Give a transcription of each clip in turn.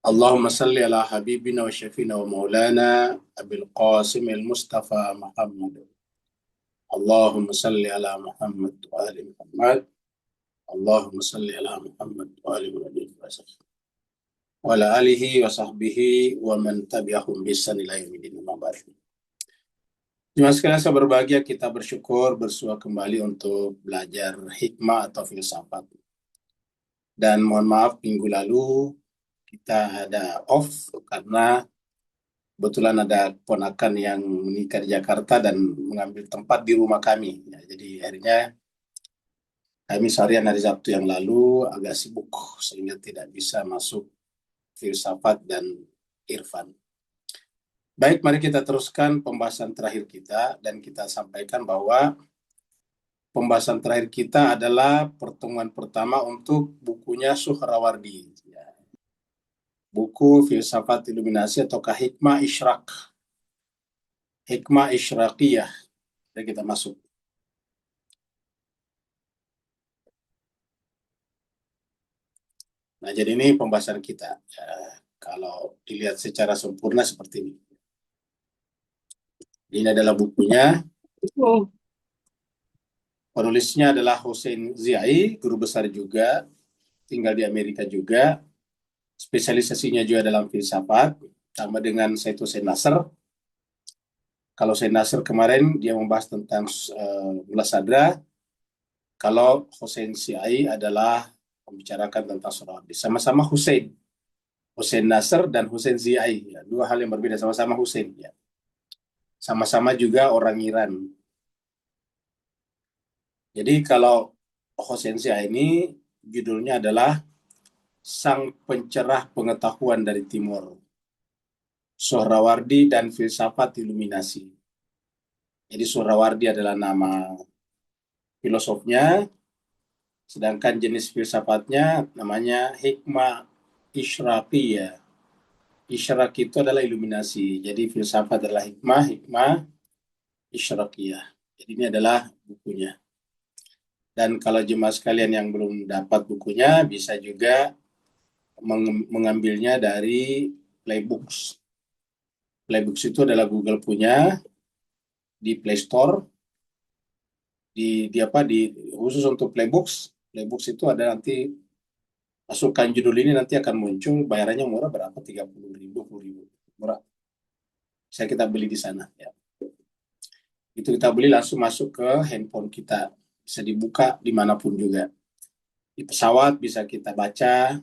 اللهم صل على حبيبنا وشفينا ومولانا أبي القاسم المصطفى محمد. اللهم صل على محمد وآل محمد. اللهم صل على محمد وآل محمد وعلى آله وصحبه ومن تبعهم بإحسان إلى يوم الدين. Jemaah sekalian, saya berbahagia, kita bersyukur bersua kembali untuk belajar hikmah atau filsafat. Dan mohon maaf, minggu lalu kita ada off karena kebetulan ada ponakan yang menikah di Jakarta dan mengambil tempat di rumah kami. Ya, jadi akhirnya kami seharian hari Sabtu yang lalu agak sibuk sehingga tidak bisa masuk filsafat dan irfan. Baik, mari kita teruskan pembahasan terakhir kita dan kita sampaikan bahwa pembahasan terakhir kita adalah pertemuan pertama untuk bukunya Suhrawardi. Ya. Buku Filsafat Iluminasi ataukah Hikmah Isyraq. Hikmah Isyraqiyah. Jadi kita masuk. Nah, jadi ini pembahasan kita. Ya, kalau dilihat secara sempurna seperti ini. Ini adalah bukunya. Penulisnya adalah Hussein Ziai, guru besar juga, tinggal di Amerika juga. Spesialisasinya juga dalam filsafat, sama dengan Said Hussein Nasr. Kalau Hussein Nasr kemarin dia membahas tentang Mullah Sadra. Kalau Hussein Ziai adalah membicarakan tentang Suhrawardi. Sama-sama Hussein. Hussein Nasr dan Hussein Ziai. Ya, dua hal yang berbeda, sama-sama Hussein. Ya. Sama-sama juga orang Iran. Jadi kalau Hussein Ziai ini judulnya adalah Sang Pencerah Pengetahuan dari Timur, Suhrawardi dan Filsafat Iluminasi. Jadi Suhrawardi adalah nama filosofnya, sedangkan jenis filsafatnya namanya Hikmah Isyraqiyah. Isyraq itu adalah iluminasi. Jadi filsafat adalah hikmah Isyraqiyah. Jadi ini adalah bukunya. Dan kalau jemaah sekalian yang belum dapat bukunya, bisa juga mengambilnya dari Playbooks. Playbooks itu adalah Google punya, di Play Store, di khusus untuk Playbooks. Playbooks itu ada nanti, masukkan judul ini nanti akan muncul, bayarannya murah, berapa? 30.000, 20.000. Murah. Saya kita beli di sana. Ya. Itu kita beli langsung masuk ke handphone kita. Bisa dibuka dimanapun juga. Di pesawat bisa kita baca,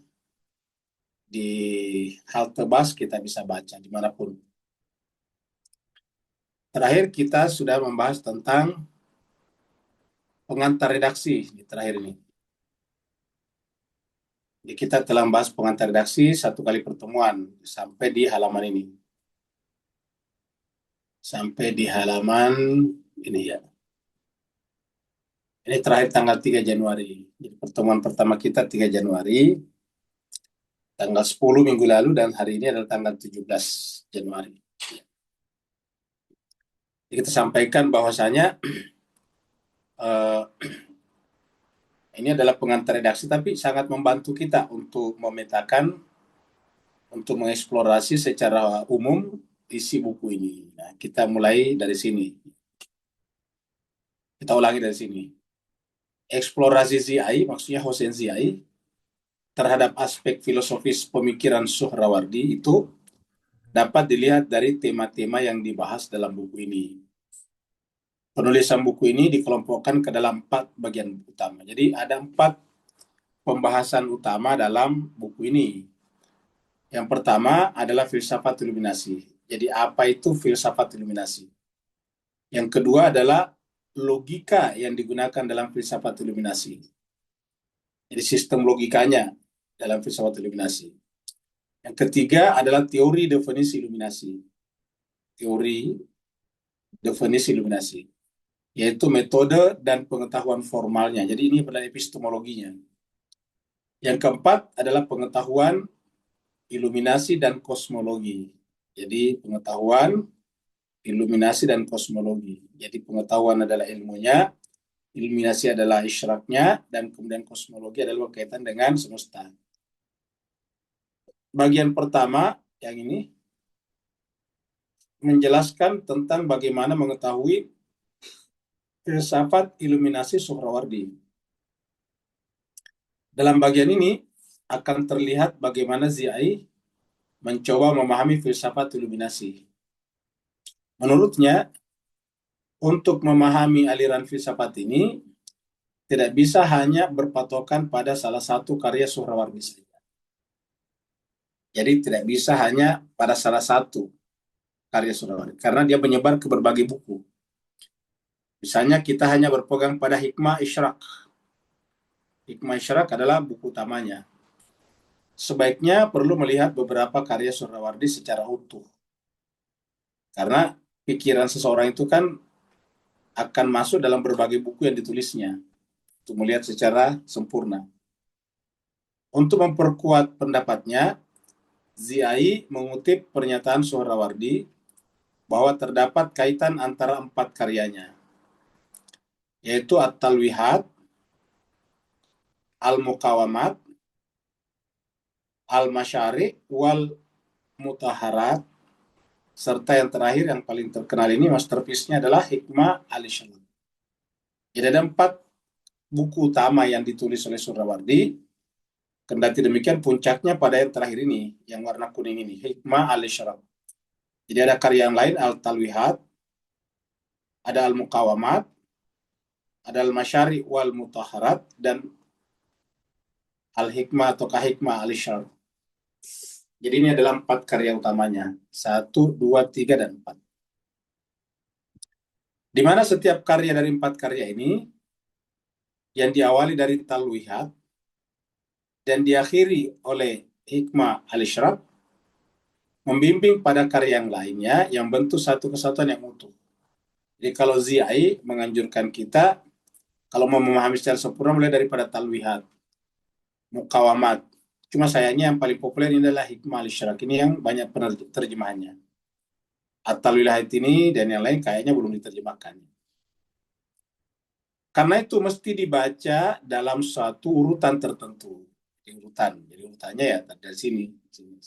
di halte bus kita bisa baca dimanapun. Terakhir kita sudah membahas tentang pengantar redaksi di terakhir ini. Jadi kita telah membahas pengantar redaksi satu kali pertemuan sampai di halaman ini. Sampai di halaman ini ya. Ini terakhir tanggal 3 Januari. Jadi pertemuan pertama kita 3 Januari. Tanggal 10 minggu lalu dan hari ini adalah tanggal 17 Januari. Jadi kita sampaikan bahwasanya ini adalah pengantar redaksi, tapi sangat membantu kita untuk memetakan, untuk mengeksplorasi secara umum isi buku ini. Nah, kita mulai dari sini. Kita ulangi dari sini. Eksplorasi Ziai, maksudnya Hussein Ziai, terhadap aspek filosofis pemikiran Suhrawardi itu dapat dilihat dari tema-tema yang dibahas dalam buku ini. Penulisan buku ini dikelompokkan ke dalam 4 bagian utama. Jadi ada 4 pembahasan utama dalam buku ini. Yang pertama adalah filsafat iluminasi. Jadi apa itu filsafat iluminasi? Yang kedua adalah logika yang digunakan dalam filsafat iluminasi. Jadi sistem logikanya dalam filsafat iluminasi. Yang ketiga adalah teori definisi iluminasi. Teori definisi iluminasi, yaitu metode dan pengetahuan formalnya. Jadi ini adalah epistemologinya. Yang keempat adalah pengetahuan iluminasi dan kosmologi. Jadi pengetahuan iluminasi dan kosmologi. Jadi pengetahuan adalah ilmunya, iluminasi adalah isyraknya, dan kemudian kosmologi adalah berkaitan dengan semesta. bagian pertama yang ini menjelaskan tentang bagaimana mengetahui filsafat iluminasi Suhrawardi. Dalam bagian ini akan terlihat bagaimana ZI mencoba memahami filsafat iluminasi. Menurutnya, untuk memahami aliran filsafat ini tidak bisa hanya berpatokan pada salah satu karya Suhrawardi saja. Jadi tidak bisa hanya pada salah satu karya Suhrawardi, karena dia menyebar ke berbagai buku. Misalnya kita hanya berpegang pada Hikmah Isyraq. Hikmah Isyraq adalah buku utamanya. Sebaiknya perlu melihat beberapa karya Suhrawardi secara utuh. Karena pikiran seseorang itu kan akan masuk dalam berbagai buku yang ditulisnya untuk melihat secara sempurna. Untuk memperkuat pendapatnya, Ziai mengutip pernyataan Suhrawardi bahwa terdapat kaitan antara 4 karyanya, yaitu At-Talwihat, Al-Muqawamat, Al-Masyari' wal Mutaharat, serta yang terakhir yang paling terkenal ini masterpiece-nya adalah Hikmah al-Isyraq. Jadi ada 4 buku utama yang ditulis oleh Suhrawardi. Kendati demikian puncaknya pada yang terakhir ini, yang warna kuning ini, Hikmah al-Isyraq. Jadi ada karya yang lain, Al-Talwihat, ada Al-Muqawamat, ada Al-Masyari' wal Mutaharat, dan Al-Hikmah atau Hikmah al-Isyraq. Jadi ini adalah 4 karya utamanya. 1, 2, 3, dan 4. Di mana setiap karya dari 4 karya ini yang diawali dari Talwihat dan diakhiri oleh Hikmah al-Isyraq membimbing pada karya yang lainnya yang bentuk satu kesatuan yang utuh. Jadi kalau ZI menganjurkan kita kalau mau memahami secara sempurna mulai daripada Talwihat, Muqawamat. Cuma sayangnya yang paling populer ini adalah Hikmah al-Isyraq. Ini yang banyak terjemahannya. At-Talwihat ini dan yang lain kayaknya belum diterjemahkan. Karena itu mesti dibaca dalam suatu urutan tertentu. Jadi urutannya ya dari sini, sini.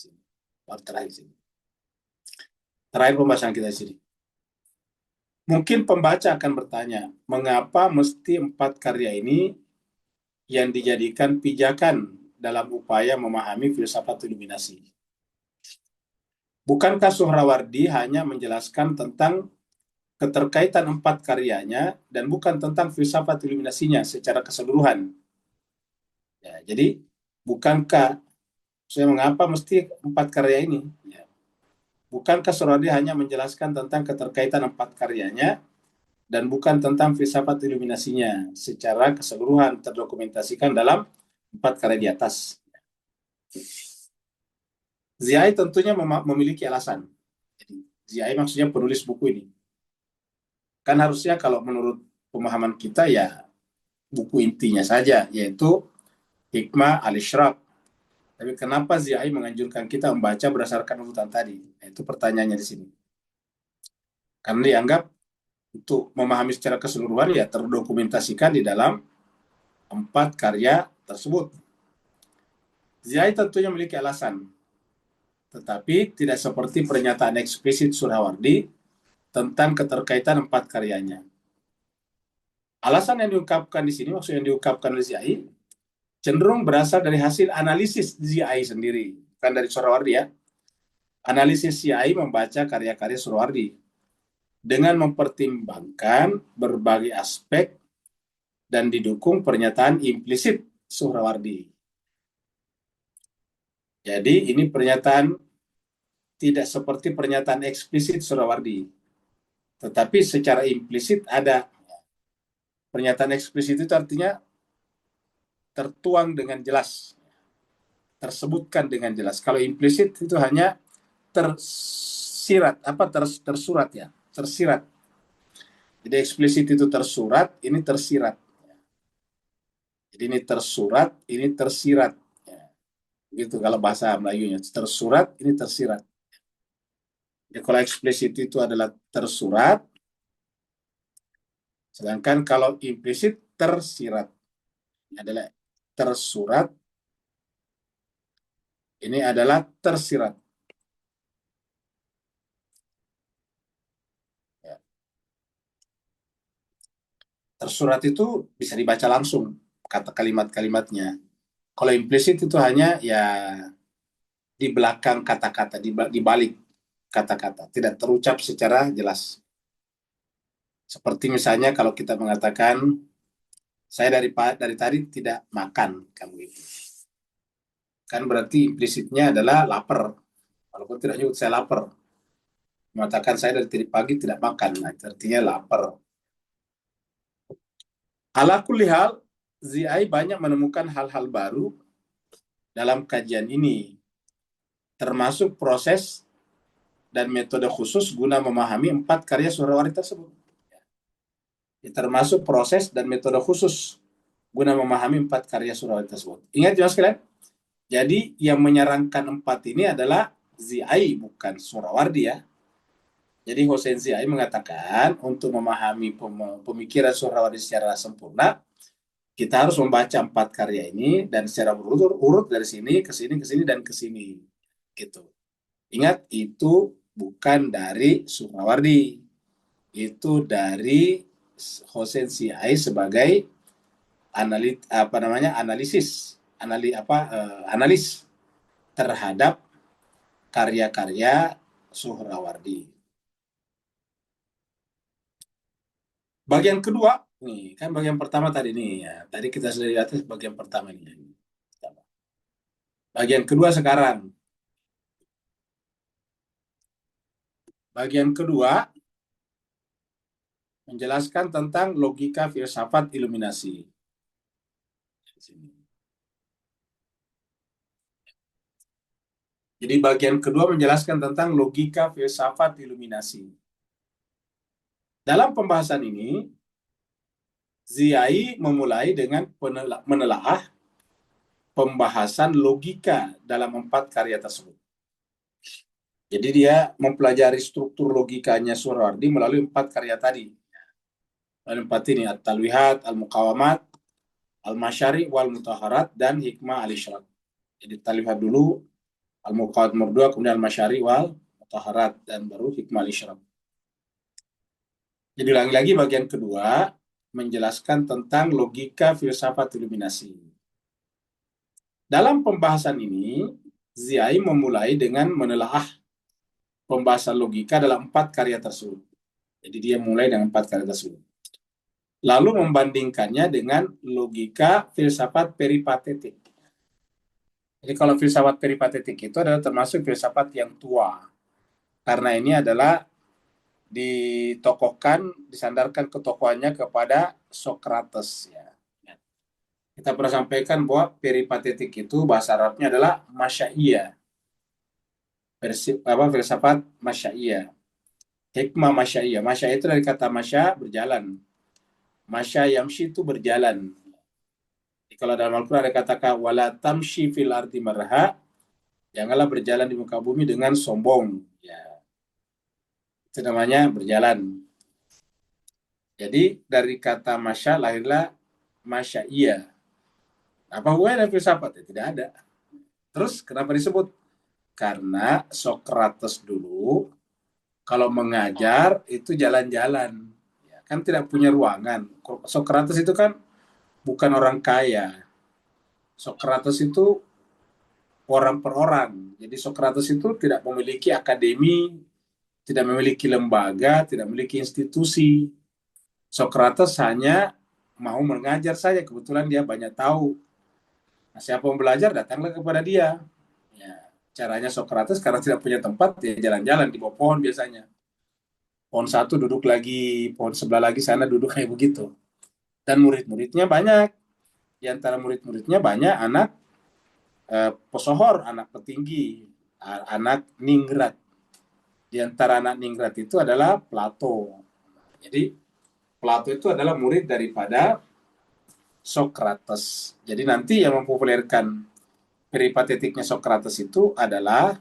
Baru terakhir sini. Terakhir pembahasan kita di sini. Mungkin pembaca akan bertanya, mengapa mesti 4 karya ini yang dijadikan pijakan dalam upaya memahami filsafat iluminasi? Bukankah Suhrawardi hanya menjelaskan tentang keterkaitan 4 karyanya dan bukan tentang filsafat iluminasinya secara keseluruhan? Ya, jadi bukankah mengapa mesti 4 karya ini? Ya. Bukankah Suhrawardi hanya menjelaskan tentang keterkaitan 4 karyanya dan bukan tentang filsafat iluminasinya secara keseluruhan terdokumentasikan dalam 4 karya di atas? Ziai tentunya memiliki alasan. Ziai maksudnya penulis buku ini. Kan harusnya kalau menurut pemahaman kita ya buku intinya saja, yaitu Hikmah al-Isyraq. Tapi kenapa Ziai menganjurkan kita membaca berdasarkan urutan tadi? Itu pertanyaannya di sini. Karena dianggap untuk memahami secara keseluruhan ya terdokumentasikan di dalam 4 karya tersebut. Ziai tentunya memiliki alasan, tetapi tidak seperti pernyataan eksplisit Suhrawardi tentang keterkaitan 4 karyanya. Alasan yang diungkapkan di sini, maksud yang diungkapkan oleh Ziai, cenderung berasal dari hasil analisis Ziai sendiri, bukan dari Suhrawardi ya. Analisis Ziai membaca karya-karya Suhrawardi dengan mempertimbangkan berbagai aspek dan didukung pernyataan implisit Suhrawardi. Jadi ini pernyataan tidak seperti pernyataan eksplisit Suhrawardi, tetapi secara implisit ada. Pernyataan eksplisit itu artinya tertuang dengan jelas, tersebutkan dengan jelas. Kalau implisit itu hanya tersirat, tersurat ya, tersirat. Jadi eksplisit itu tersurat, ini tersirat. Jadi ini tersurat, ini tersirat. Gitu kalau bahasa Melayunya, tersurat, ini tersirat. Jadi kalau eksplisit itu adalah tersurat, sedangkan kalau implisit tersirat. Ini adalah tersurat, Ini adalah tersirat. Ya. Tersurat itu bisa dibaca langsung kata kalimat-kalimatnya. Kalau implisit itu hanya ya di belakang kata-kata, di balik kata-kata, tidak terucap secara jelas. Seperti misalnya kalau kita mengatakan saya dari tadi tidak makan, kamu itu kan berarti implisitnya adalah lapar. Walaupun tidak nyebut saya lapar, mengatakan saya dari tadi pagi tidak makan, nah, itu artinya lapar. Ala kulli hal, ZI banyak menemukan hal-hal baru dalam kajian ini, termasuk proses dan metode khusus guna memahami 4 karya Surawari tersebut. Termasuk proses dan metode khusus guna memahami 4 karya Surawari tersebut. Ingat ya sekalian, jadi yang menyarankan 4 ini adalah ZI, bukan Surawardi ya. Jadi Hossein ZI mengatakan untuk memahami pemikiran Surawardi secara sempurna, kita harus membaca 4 karya ini dan secara urut dari sini ke sini ke sini dan ke sini. Gitu. Ingat, itu bukan dari Surawardi. Itu dari Hossein ZI sebagai analis terhadap karya-karya Suhrawardi. Bagian kedua, nih kan bagian pertama tadi nih ya. Tadi kita sudah lihat bagian pertama nih. Bagian kedua sekarang. Bagian kedua menjelaskan tentang logika filsafat iluminasi. Jadi bagian kedua menjelaskan tentang logika filsafat iluminasi. Dalam pembahasan ini, Ziai memulai dengan menelaah pembahasan logika dalam 4 karya tersebut. Jadi dia mempelajari struktur logikanya Suhrawardi melalui 4 karya tadi. Melalui 4 ini, At-Talwihat, Al-Muqawamat, Al-Masyari, Wal-Mutaharat, dan Hikmah Al-Isyraq. Jadi Talwihat dulu, Al-Muqawamat nomor 2, kemudian Al-Masyari, Wal-Mutaharat, dan baru Hikmah Al-Isyraq. Jadi ulangi lagi bagian kedua, menjelaskan tentang logika filsafat iluminasi. Dalam pembahasan ini, Ziai memulai dengan menelaah pembahasan logika dalam 4 karya tersebut. Jadi dia mulai dengan 4 karya tersebut. Lalu membandingkannya dengan logika filsafat peripatetik. Jadi kalau filsafat peripatetik itu adalah termasuk filsafat yang tua. Karena ini adalah disandarkan ketokohannya kepada Socrates. Ya. Kita pernah sampaikan bahwa peripatetik itu bahasa Arabnya adalah masyaiyah. Filsafat masyaiyah. Hikmah masyaiyah. Masya itu dari kata masya, berjalan. Masya yamshi itu berjalan. Jadi kalau dalam Al-Quran ada kata wala tamshi fil ardi marha, janganlah berjalan di muka bumi dengan sombong. Ya, itu namanya berjalan. Jadi dari kata masya lahirlah masyaiyah. Apa hubungannya dengan filsafat? Ya, tidak ada. Terus kenapa disebut? Karena Socrates dulu kalau mengajar itu jalan-jalan. Ya, kan tidak punya ruangan. Socrates itu kan bukan orang kaya. Socrates itu orang per orang. Jadi Socrates itu tidak memiliki akademi, tidak memiliki lembaga, tidak memiliki institusi. Socrates hanya mau mengajar saja. Kebetulan dia banyak tahu. Nah, siapa yang belajar datanglah kepada dia. Ya, caranya Socrates karena tidak punya tempat, ya jalan-jalan di bawah pohon biasanya. Pohon satu duduk lagi, pohon sebelah lagi sana duduk kayak begitu. Dan murid-muridnya banyak. Di antara murid-muridnya banyak anak pesohor, anak petinggi, anak ningrat. Di antara anak ningrat itu adalah Plato. Jadi Plato itu adalah murid daripada Socrates. Jadi nanti yang mempopulerkan peripatetiknya Socrates itu adalah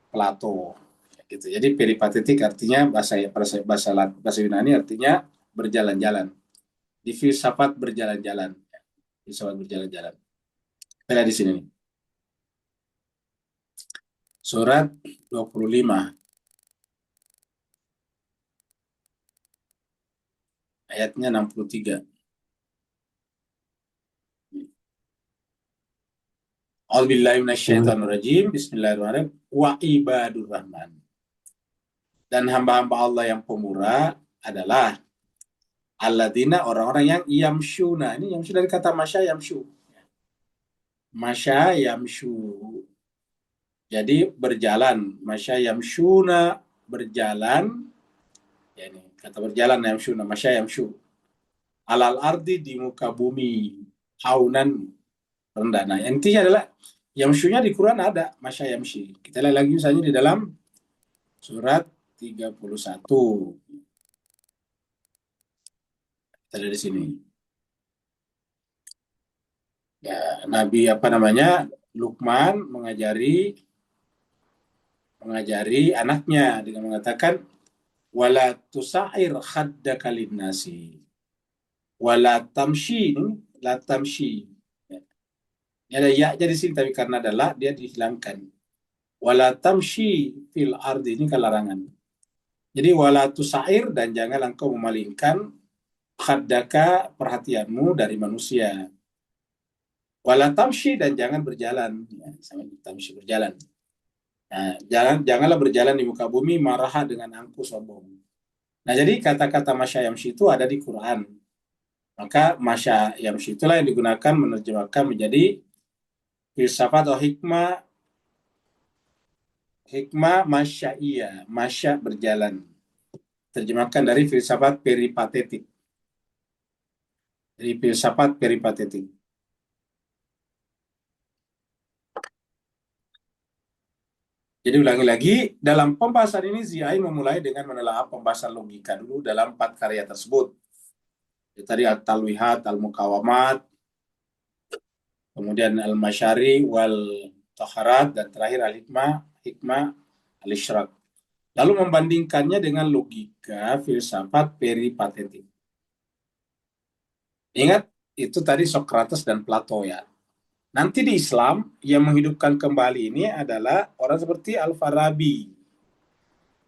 Plato. Gitu. Jadi peripatetik artinya bahasa Yunani artinya berjalan-jalan. Di filsafat berjalan-jalan. Filsafat berjalan-jalan. Kita lihat di sini. Surat 25, ayatnya 63. A'udzubillahi minasyaitonirrajim. Bismillahirrahmanirrahim. Wa ibadur rahman. Dan hamba-hamba Allah yang pemurah adalah alladzina, orang-orang yang yamshuna. Ini yamshu dari kata masya yamshu. Masya yamshu. Jadi berjalan. Masya yamshuna, berjalan. Ya ini kata berjalan yamshuna, masya yamshu. Alal ardi, di muka bumi. Haunan, rendah. Nah, intinya adalah yamshunya di Quran ada, masya yamshi. Kita lihat lagi misalnya di dalam surat 31. Kita lihat di sini. Ya, Nabi apa namanya? Luqman mengajari anaknya dengan mengatakan wala tusair khaddaka linnasi wala tamshi, la tamshi. Ini ada ya jadi sini tapi karena adalah dia dihilangkan. Wala tamshi fil ardi, ini kan larangan. Jadi wala tusair, dan jangan engkau memalingkan khaddaka, perhatianmu dari manusia. Wala tamshi, dan jangan berjalan. Ya, sama tamshi, berjalan. Nah, janganlah berjalan di muka bumi maraha, dengan angkuh sombong. Nah, jadi kata-kata masya yamshi itu ada di Quran. Maka masya yamshi itulah yang digunakan menerjemahkan menjadi filsafat atau hikmah masyaiyah, masya berjalan. Terjemahkan dari filsafat peripatetik. Dari filsafat peripatetik. Jadi ulangi lagi, dalam pembahasan ini Ziai memulai dengan menelaah pembahasan logika dulu dalam 4 karya tersebut. Jadi, tadi At-Talwihat, Al-Mukawamat, kemudian Al-Masyari, Wal-Taharat, dan terakhir Hikmah Al-Isyraq. Lalu membandingkannya dengan logika filsafat peripatetik. Ingat, itu tadi Socrates dan Plato ya. Nanti di Islam, yang menghidupkan kembali ini adalah orang seperti Al-Farabi.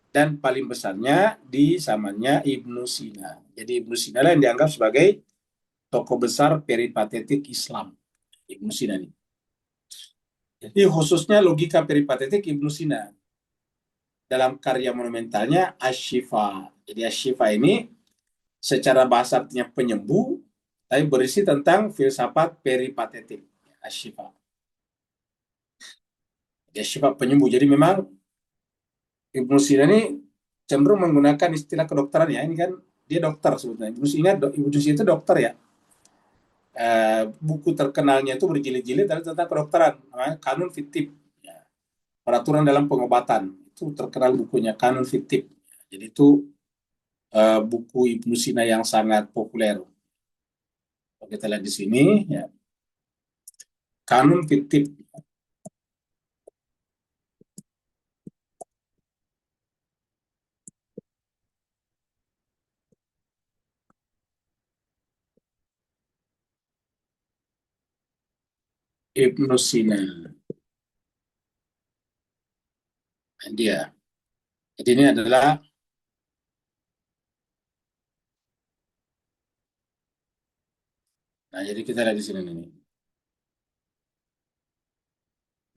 Dan paling besarnya di zamannya Ibnu Sina. Jadi Ibnu Sina yang dianggap sebagai tokoh besar peripatetik Islam. Ibnu Sina ini. Jadi khususnya logika peripatetik Ibnu Sina. Dalam karya monumentalnya Asy-Syifa. Jadi Asy-Syifa ini secara bahasa artinya penyembuh, tapi berisi tentang filsafat peripatetik. Asy-Syifa. Asy-Syifa penyembuh. Jadi memang Ibnu Sina ini cenderung menggunakan istilah kedokteran ya. Ini kan dia dokter sebetulnya. Ibnu Sina itu dokter ya. Buku terkenalnya itu berjilid-jilid tentang kedokteran, namanya Kanun Fitib. Ya. Peraturan dalam pengobatan. Itu terkenal bukunya, Kanun Fitib. Jadi itu buku Ibnu Sina yang sangat populer. Kalau kita lihat di sini, ya. Kanun Fitib. Ibnu Sina. Dia. Jadi ini adalah, nah jadi kita lihat di sini nih.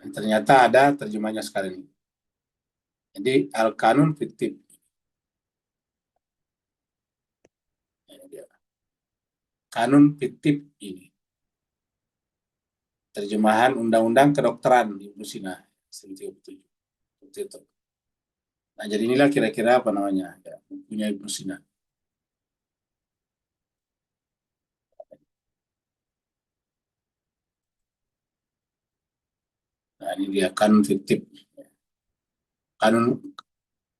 Dan ternyata ada terjemahnya sekarang ini. Jadi Al-Kanun Fitib. Ini dia. Kanun Fitib ini. Terjemahan Undang-Undang Kedokteran Ibnu Sina. 1937. Seperti itu. Nah, jadi inilah kira-kira apa namanya, ya, bukunya Ibnu Sina. Nah, ini dia kanun fiktif. Kanun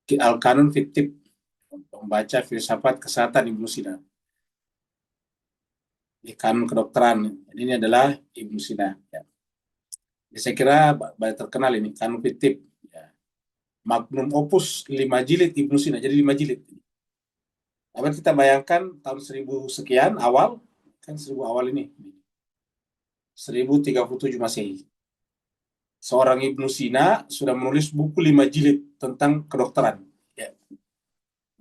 Al-Kanun fiktif, membaca filsafat kesehatan Ibnu Sina. Ini kanun kedokteran. Ini adalah Ibnu Sina. Ya. Jadi saya kira banyak terkenal ini kanun fiktif. Ya. Magnum opus 5 jilid Ibnu Sina. Jadi 5 jilid. Apa kita bayangkan tahun 1000 sekian awal, kan 1000 awal ini. 1037 Masehi. seorang Ibnu Sina sudah menulis buku 5 jilid tentang kedokteran. Ya.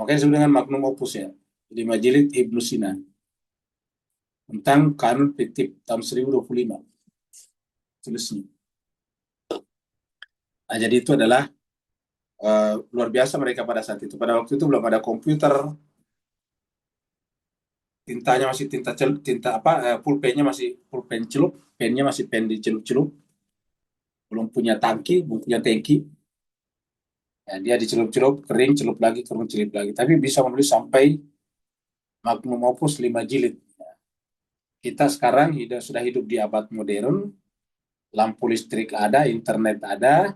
Makanya disebut dengan magnum opus ya. 5 jilid Ibnu Sina tentang kanun fiktif tahun 1025 tulisnya. Nah, jadi itu adalah luar biasa mereka pada saat itu. Pada waktu itu belum ada komputer, tintanya masih tinta apa pulpennya masih pulpen celup, pennya masih pen dicelup-celup, belum punya tangki, belum punya tangki. Ya, dia dicelup-celup, kering, celup lagi, kering, celup lagi. Tapi bisa menulis sampai magnum opus 5 jilid. Kita sekarang sudah hidup di abad modern, lampu listrik ada, internet ada,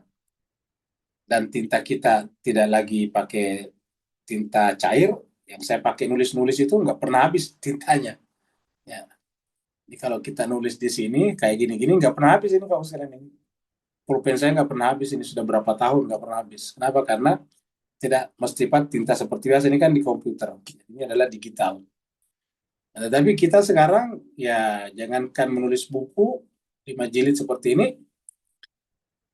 dan tinta kita tidak lagi pakai tinta cair. Yang saya pakai nulis-nulis itu nggak pernah habis tintanya. Ya. Jadi kalau kita nulis di sini kayak gini-gini nggak pernah habis ini kalau sekarang ini. Pulpen saya nggak pernah habis ini sudah berapa tahun nggak pernah habis. Kenapa? Karena tidak mesti tinta seperti biasa ini kan di komputer. Ini adalah digital. Nah, tapi kita sekarang ya jangankan menulis buku 5 jilid seperti ini,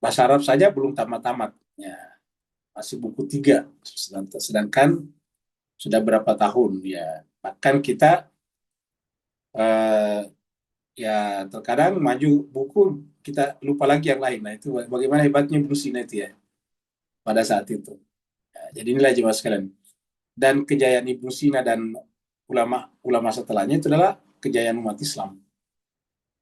bahasa Arab saja belum tamat-tamat. Ya, masih buku 3. Sedangkan sudah berapa tahun ya. Bahkan kita eh, ya terkadang maju buku kita lupa lagi yang lain. Nah itu bagaimana hebatnya Ibnu Sina itu ya pada saat itu. Ya, jadi inilah jemaah sekalian. Dan kejayaan Ibnu Sina dan ulama-ulama setelahnya itu adalah kejayaan umat Islam.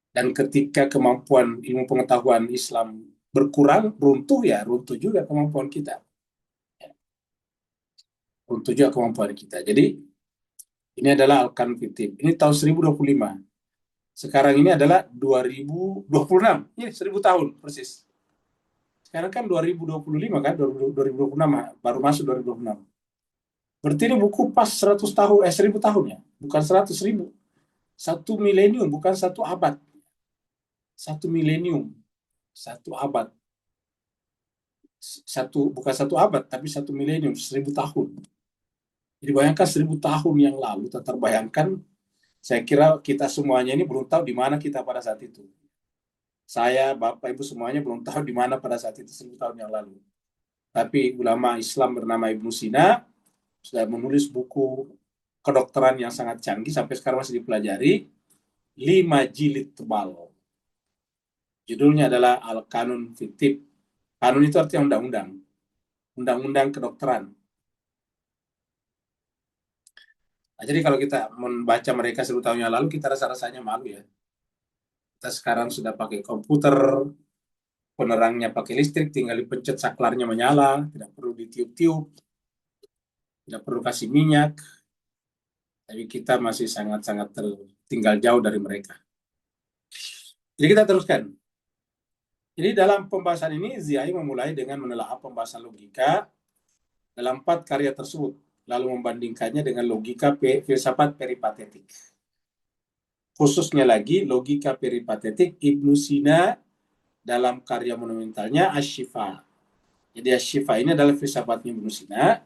Dan ketika kemampuan ilmu pengetahuan Islam berkurang, runtuh ya, runtuh juga kemampuan kita. Runtuh juga kemampuan kita. Jadi ini adalah Al-Kanun Fitib. Ini tahun 1025. Sekarang ini adalah 2026. Ini 1000 tahun persis. Sekarang kan 2025 kan, 2026 baru masuk 2026. Berarti ini buku pas 100 tahun, 1000 tahun ya. Bukan 100 ribu. 1 milenium, bukan 1 abad. 1 milenium. 1 abad. Bukan 1 abad, tapi 1 milenium, 1000 tahun. Jadi bayangkan 1000 tahun yang lalu, terbayangkan, saya kira kita semuanya ini belum tahu di mana kita pada saat itu. Saya, Bapak, Ibu semuanya belum tahu di mana pada saat itu 1000 tahun yang lalu. Tapi ulama Islam bernama Ibnu Sina sudah menulis buku kedokteran yang sangat canggih, sampai sekarang masih dipelajari, 5 jilid tebal. Judulnya adalah Al-Kanun Fitib. Kanun itu artinya undang-undang. Undang-undang kedokteran. Nah, jadi kalau kita membaca mereka 10 tahun yang lalu, kita rasa-rasanya malu ya. Kita sekarang sudah pakai komputer, penerangnya pakai listrik, tinggal dipencet saklarnya menyala, tidak perlu ditiup-tiup, tidak perlu kasih minyak. Tapi kita masih sangat-sangat tinggal jauh dari mereka. Jadi kita teruskan. Jadi dalam pembahasan ini, Ziai memulai dengan menelaah pembahasan logika dalam 4 karya tersebut, lalu membandingkannya dengan logika filsafat peripatetik. Khususnya lagi logika peripatetik Ibnu Sina dalam karya monumentalnya Asy-Syifa. Jadi Asy-Syifa ini adalah filsafatnya Ibnu Sina,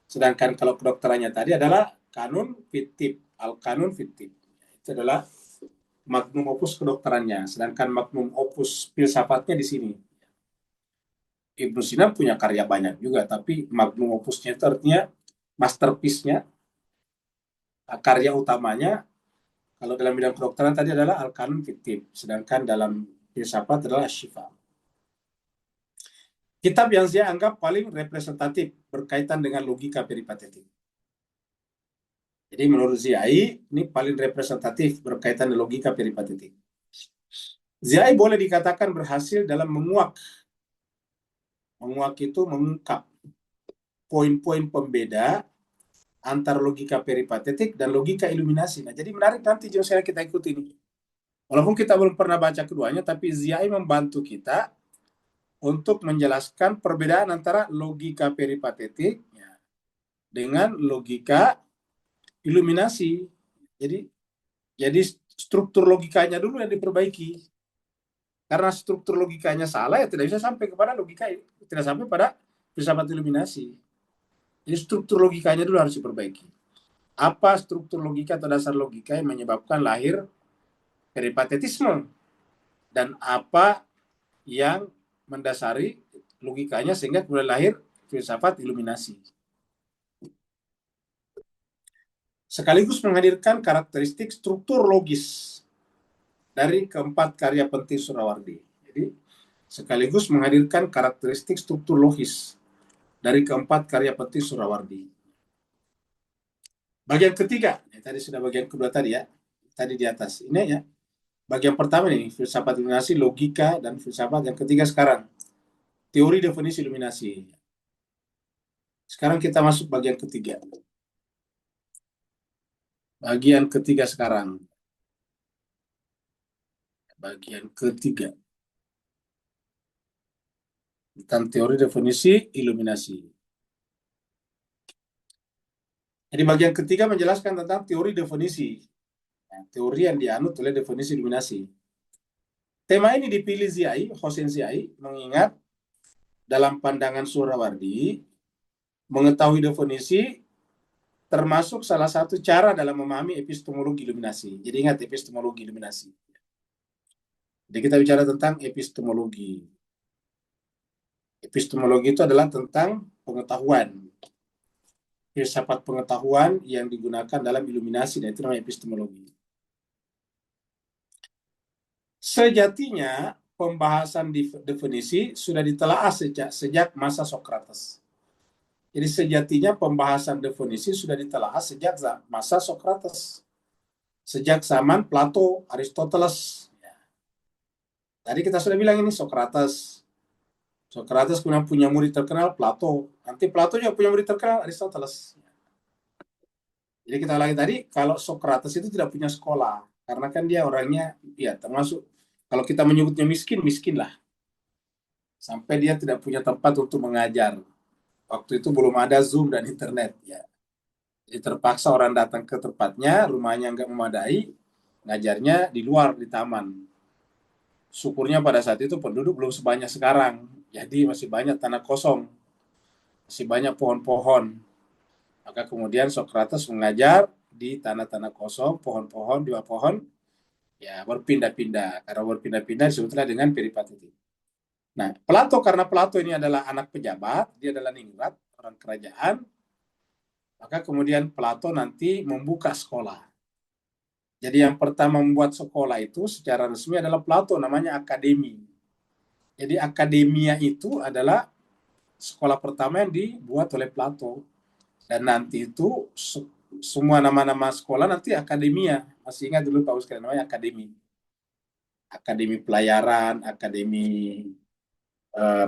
sedangkan kalau kedokterannya tadi adalah Kanun Fitib, Al-Kanun Fitib. Itu adalah magnum opus kedokterannya, sedangkan magnum opus filsafatnya di sini. Ibnu Sina punya karya banyak juga, tapi magnum opusnya itu artinya masterpiece-nya, karya utamanya, kalau dalam bidang kedokteran tadi adalah Al-Kanun Fitib, sedangkan dalam filsafat adalah Asy-Syifa. Kitab yang saya anggap paling representatif berkaitan dengan logika peripatetik. Jadi menurut Ziai, ini paling representatif berkaitan dengan logika peripatetik. Ziai boleh dikatakan berhasil dalam menguak itu mengungkap poin-poin pembeda antara logika peripatetik dan logika iluminasi. Nah, jadi menarik nanti jika kita ikuti ini. Walaupun kita belum pernah baca keduanya, tapi Ziai membantu kita untuk menjelaskan perbedaan antara logika peripatetik dengan logika iluminasi. Jadi struktur logikanya dulu yang diperbaiki. Karena struktur logikanya salah, ya tidak bisa sampai kepada logika, tidak sampai pada filsafat iluminasi. Jadi struktur logikanya dulu harus diperbaiki. Apa struktur logika atau dasar logika yang menyebabkan lahir peripatetisme? Dan apa yang mendasari logikanya sehingga kemudian lahir filsafat iluminasi. Sekaligus menghadirkan karakteristik struktur logis dari keempat karya penting Suhrawardi. Jadi, sekaligus menghadirkan karakteristik struktur logis dari keempat karya penting Suhrawardi. Bagian ketiga, tadi sudah bagian kedua tadi ya, tadi di atas. Ini ya, bagian pertama nih, filsafat iluminasi, logika, dan filsafat. Yang ketiga sekarang, teori definisi iluminasi. Sekarang kita masuk bagian ketiga. Bagian ketiga sekarang. Bagian ketiga. Tentang teori definisi iluminasi. Jadi bagian ketiga menjelaskan tentang teori definisi. Nah, teori yang dianut oleh definisi iluminasi. Tema ini dipilih Ziai, Hossein Ziai, mengingat dalam pandangan Suhrawardi, mengetahui definisi termasuk salah satu cara dalam memahami epistemologi iluminasi. Jadi ingat epistemologi iluminasi. Jadi kita bicara tentang epistemologi. Epistemologi itu adalah tentang pengetahuan. Filsafat pengetahuan yang digunakan dalam iluminasi, dan itu namanya epistemologi. Sejatinya, pembahasan definisi sudah ditelaah sejak masa Sokrates. Jadi sejatinya pembahasan definisi sudah ditelaah sejak masa Sokrates. Sejak zaman Plato, Aristoteles. Tadi kita sudah bilang ini Sokrates. Sokrates punya murid terkenal Plato. Nanti Plato juga punya murid terkenal Aristoteles. Jadi kita lagi tadi, kalau Sokrates itu tidak punya sekolah. Karena kan dia orangnya, ya termasuk, kalau kita menyebutnya miskin, miskin lah. Sampai dia tidak punya tempat untuk mengajar. Waktu itu belum ada Zoom dan internet. Ya. Jadi terpaksa orang datang ke tempatnya, rumahnya nggak memadai, ngajarnya di luar, di taman. Syukurnya pada saat itu penduduk belum sebanyak sekarang. Jadi masih banyak tanah kosong. Masih banyak pohon-pohon. Maka kemudian Sokrates mengajar di tanah-tanah kosong, pohon-pohon, dua pohon, ya berpindah-pindah. Karena berpindah-pindah disebutlah dengan peripateti. Nah, Plato, karena Plato ini adalah anak pejabat, dia adalah ningrat, orang kerajaan, maka kemudian Plato nanti membuka sekolah. Jadi yang pertama membuat sekolah itu secara resmi adalah Plato, namanya akademi. Jadi akademia itu adalah sekolah pertama yang dibuat oleh Plato. Dan nanti itu semua nama-nama sekolah nanti akademia. Masih ingat dulu Pak Ustaz, namanya akademi. Akademi pelayaran, akademi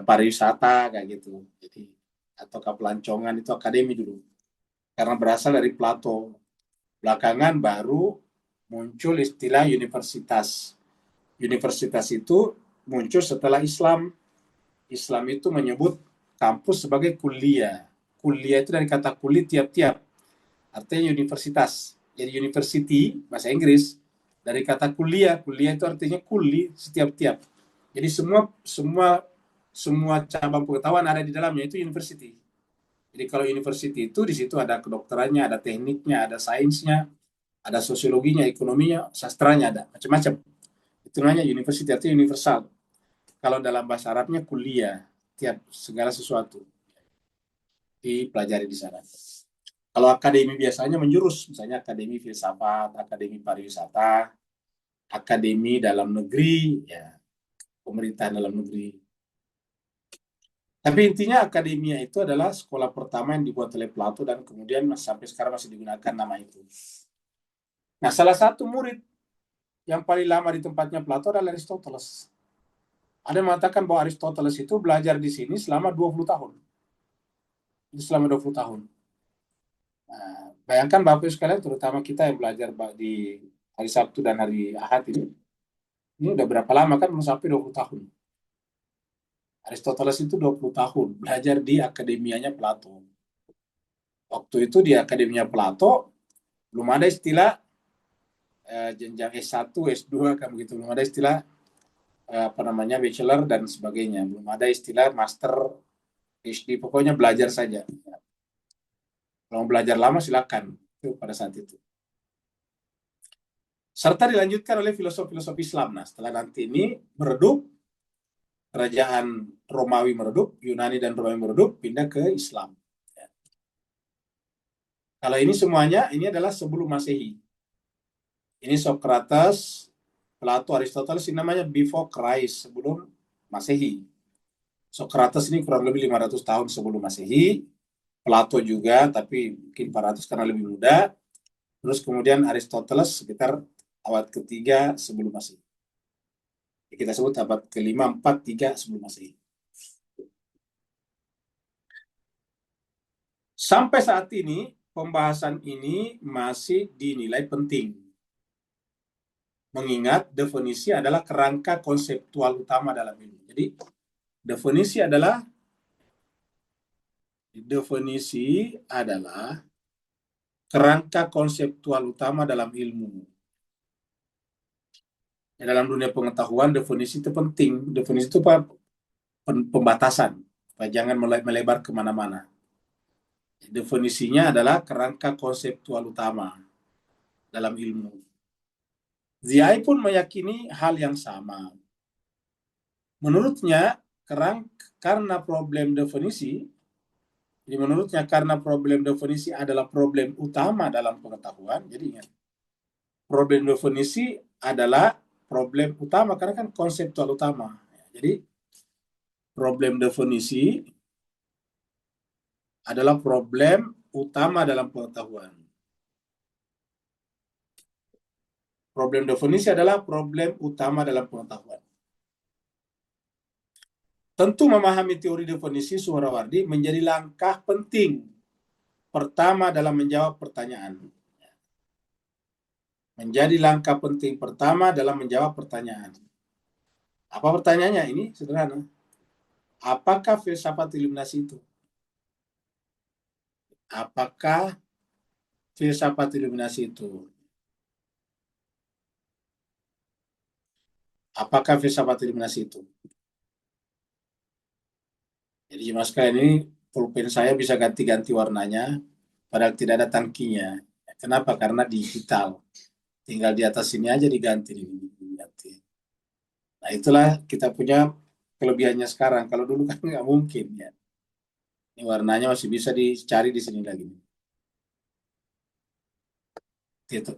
pariwisata, kayak gitu. Jadi, atau kepelancongan itu akademi dulu. Karena berasal dari Plato. Belakangan baru muncul istilah universitas. Universitas itu muncul setelah Islam. Islam itu menyebut kampus sebagai kuliah. Kuliah itu dari kata kulit tiap-tiap. Artinya universitas. Jadi university, bahasa Inggris, dari kata kuliah. Kuliah itu artinya kuli, setiap-tiap. Jadi semua cabang pengetahuan ada di dalamnya, itu university. Jadi kalau university itu di situ ada kedokterannya, ada tekniknya, ada sainsnya, ada sosiologinya, ekonominya, sastranya, ada macam-macam. Itu namanya university, artinya universal. Kalau dalam bahasa Arabnya kuliah, tiap segala sesuatu dipelajari di sana. Kalau akademi biasanya menjurus, misalnya akademi filsafat, akademi pariwisata, akademi dalam negeri, ya pemerintahan dalam negeri. Tapi intinya akademia itu adalah sekolah pertama yang dibuat oleh Plato dan kemudian sampai sekarang masih digunakan nama itu. Nah, salah satu murid yang paling lama di tempatnya Plato adalah Aristoteles. Ada yang mengatakan bahwa Aristoteles itu belajar di sini selama 20 tahun. Itu selama 20 tahun. Nah, bayangkan Bapak Ibu sekalian, terutama kita yang belajar di hari Sabtu dan hari Ahad ini udah berapa lama kan, belum sampai 20 tahun. Aristoteles itu 20 tahun belajar di akademianya Plato. Waktu itu di akademinya Plato belum ada istilah jenjang S1, S2 kan begitu, belum ada istilah apa namanya bachelor dan sebagainya, belum ada istilah master, PhD, pokoknya belajar saja. Kalau belajar lama silakan, itu pada saat itu. Serta dilanjutkan oleh filosof-filosof Islam. Nah, setelah nanti ini meredup, kerajaan Romawi meredup, Yunani dan Romawi meredup, pindah ke Islam. Kalau ini semuanya, ini adalah sebelum Masehi. Ini Socrates, Plato, Aristoteles, ini namanya before Christ, sebelum Masehi. Socrates ini kurang lebih 500 tahun sebelum Masehi. Plato juga, tapi mungkin 400 karena lebih muda. Terus kemudian Aristoteles sekitar abad ketiga sebelum Masehi. Kita sebut abad kelima, 4, 3 sebelum Masehi. Sampai saat ini, pembahasan ini masih dinilai penting. Mengingat definisi adalah kerangka konseptual utama dalam ilmu. Jadi, definisi adalah kerangka konseptual utama dalam ilmu. Dalam dunia pengetahuan, definisi itu penting. Definisi itu pembatasan, supaya jangan melebar kemana-mana. Definisinya adalah kerangka konseptual utama dalam ilmu. Ziai pun meyakini hal yang sama. Menurutnya, karena problem definisi, jadi menurutnya karena problem definisi adalah problem utama dalam pengetahuan, jadi ingat, problem definisi adalah problem utama, karena kan konseptual utama. Jadi, problem definisi adalah problem utama dalam pengetahuan. Problem definisi adalah problem utama dalam pengetahuan. Tentu memahami teori definisi Suhrawardi menjadi langkah penting pertama dalam menjawab pertanyaan. Menjadi langkah penting pertama dalam menjawab pertanyaan. Apa pertanyaannya? Ini sederhana. Apakah filsafat iluminasi itu? Apakah filsafat iluminasi itu? Apakah filsafat iluminasi itu? Jadi jemaah sekalian, ini pulpen saya bisa ganti-ganti warnanya, padahal tidak ada tangkinya. Kenapa? Karena digital. Tinggal di atas sini aja diganti. Nah, itulah kita punya kelebihannya sekarang. Kalau dulu kan nggak mungkin ya. Ini warnanya masih bisa dicari di sini lagi. Gitu.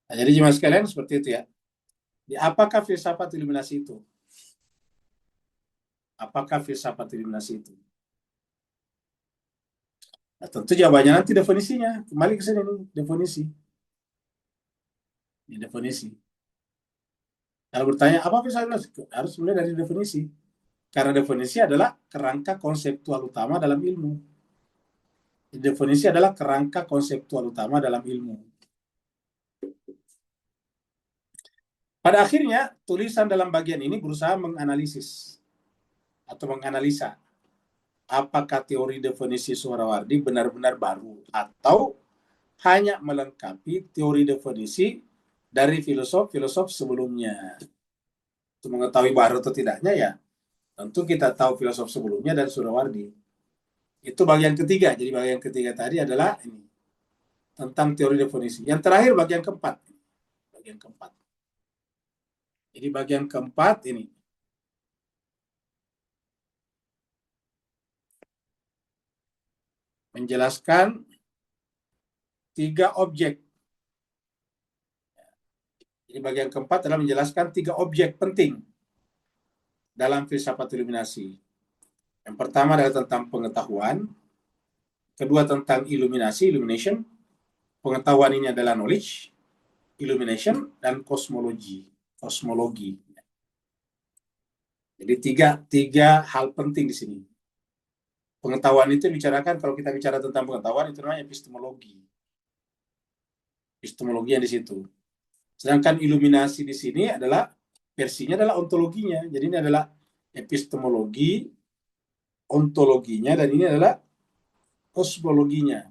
Nah, jadi jemaah sekalian seperti itu ya. Apakah filsafat iluminasi itu? Apakah filsafat iluminasi itu? Nah, tentu jawabannya nanti definisinya. Kembali ke sini nih, definisi. Ini definisi. Kalau bertanya, apa filsafat iluminasi? Harus mulai dari definisi. Karena definisi adalah kerangka konseptual utama dalam ilmu. Definisi adalah kerangka konseptual utama dalam ilmu. Pada akhirnya, tulisan dalam bagian ini berusaha menganalisis atau menganalisa apakah teori definisi Suhrawardi benar-benar baru atau hanya melengkapi teori definisi dari filosof-filosof sebelumnya. Untuk mengetahui baru atau tidaknya ya, tentu kita tahu filosof sebelumnya dan Suhrawardi. Itu bagian ketiga. Jadi bagian ketiga tadi adalah ini, tentang teori definisi. Yang terakhir bagian keempat. Bagian keempat. Jadi bagian keempat ini. Menjelaskan 3 objek. Jadi bagian keempat adalah menjelaskan 3 objek penting dalam filsafat iluminasi. Yang pertama adalah tentang pengetahuan. Kedua tentang iluminasi, illumination. Pengetahuan ini adalah knowledge, illumination, dan kosmologi. Jadi tiga hal penting di sini. Pengetahuan itu bicarakan, kalau kita bicara tentang pengetahuan, itu namanya epistemologi. Epistemologi yang di situ. Sedangkan iluminasi di sini adalah versinya adalah ontologinya. Jadi ini adalah epistemologi, ontologinya, dan ini adalah kosmologinya.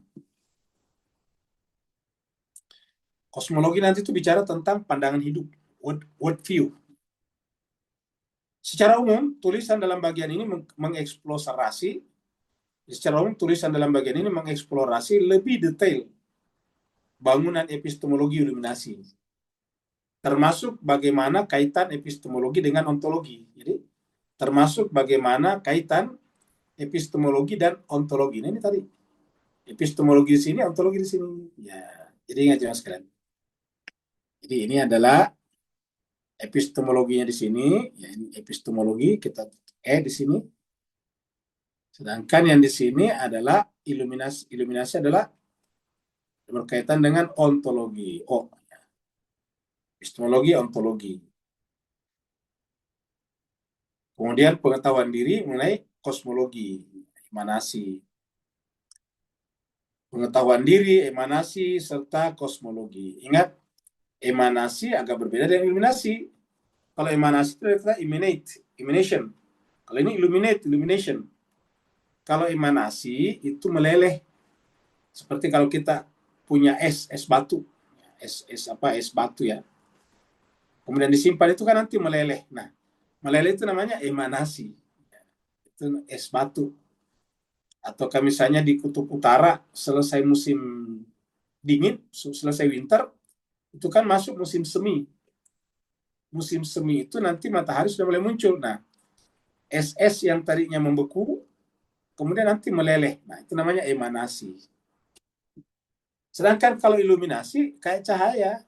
Kosmologi nanti itu bicara tentang pandangan hidup, world view. Secara umum, tulisan dalam bagian ini mengeksplorasi lebih detail bangunan epistemologi iluminasi. termasuk bagaimana kaitan epistemologi dengan ontologi. Jadi termasuk bagaimana kaitan epistemologi dan ontologi. Nah, ini tadi epistemologi di sini, ontologi di sini. Ya, jadi ingat jangan sekalian. Jadi ini adalah epistemologinya di sini, ya ini epistemologi kita di sini. Sedangkan yang di sini adalah iluminasi. Iluminasi adalah berkaitan dengan ontologi. Oh, epistemologi, ontologi. Kemudian pengetahuan diri mengenai kosmologi, emanasi. Pengetahuan diri, emanasi, serta kosmologi. Ingat, emanasi agak berbeda dengan iluminasi. Kalau emanasi itu adalah emanation. Kalau ini illumination. Kalau emanasi itu meleleh. Seperti kalau kita punya es batu. Es batu ya. Kemudian disimpan itu kan nanti meleleh. Nah, meleleh itu namanya emanasi. Itu es batu. Atau misalnya di kutub utara selesai musim dingin, selesai winter, itu kan masuk musim semi. Musim semi itu nanti matahari sudah mulai muncul. Nah, es yang tadinya membeku, kemudian nanti meleleh. Nah, itu namanya emanasi. Sedangkan kalau iluminasi kayak cahaya.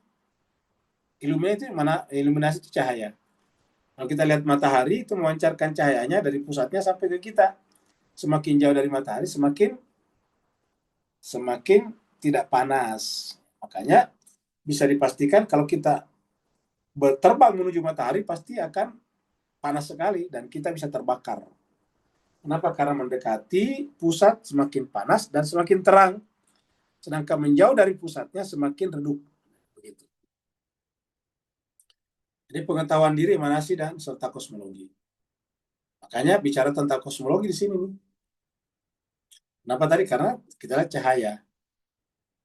Iluminasi itu cahaya. Kalau kita lihat matahari itu memancarkan cahayanya dari pusatnya sampai ke kita. Semakin jauh dari matahari, semakin tidak panas. Makanya bisa dipastikan kalau kita berterbang menuju matahari pasti akan panas sekali dan kita bisa terbakar. Kenapa? Karena mendekati pusat semakin panas dan semakin terang. Sedangkan menjauh dari pusatnya semakin redup. Begitu. Jadi pengetahuan diri, emanasi, dan serta kosmologi. Makanya bicara tentang kosmologi di sini. Kenapa tadi? Karena kita lihat cahaya.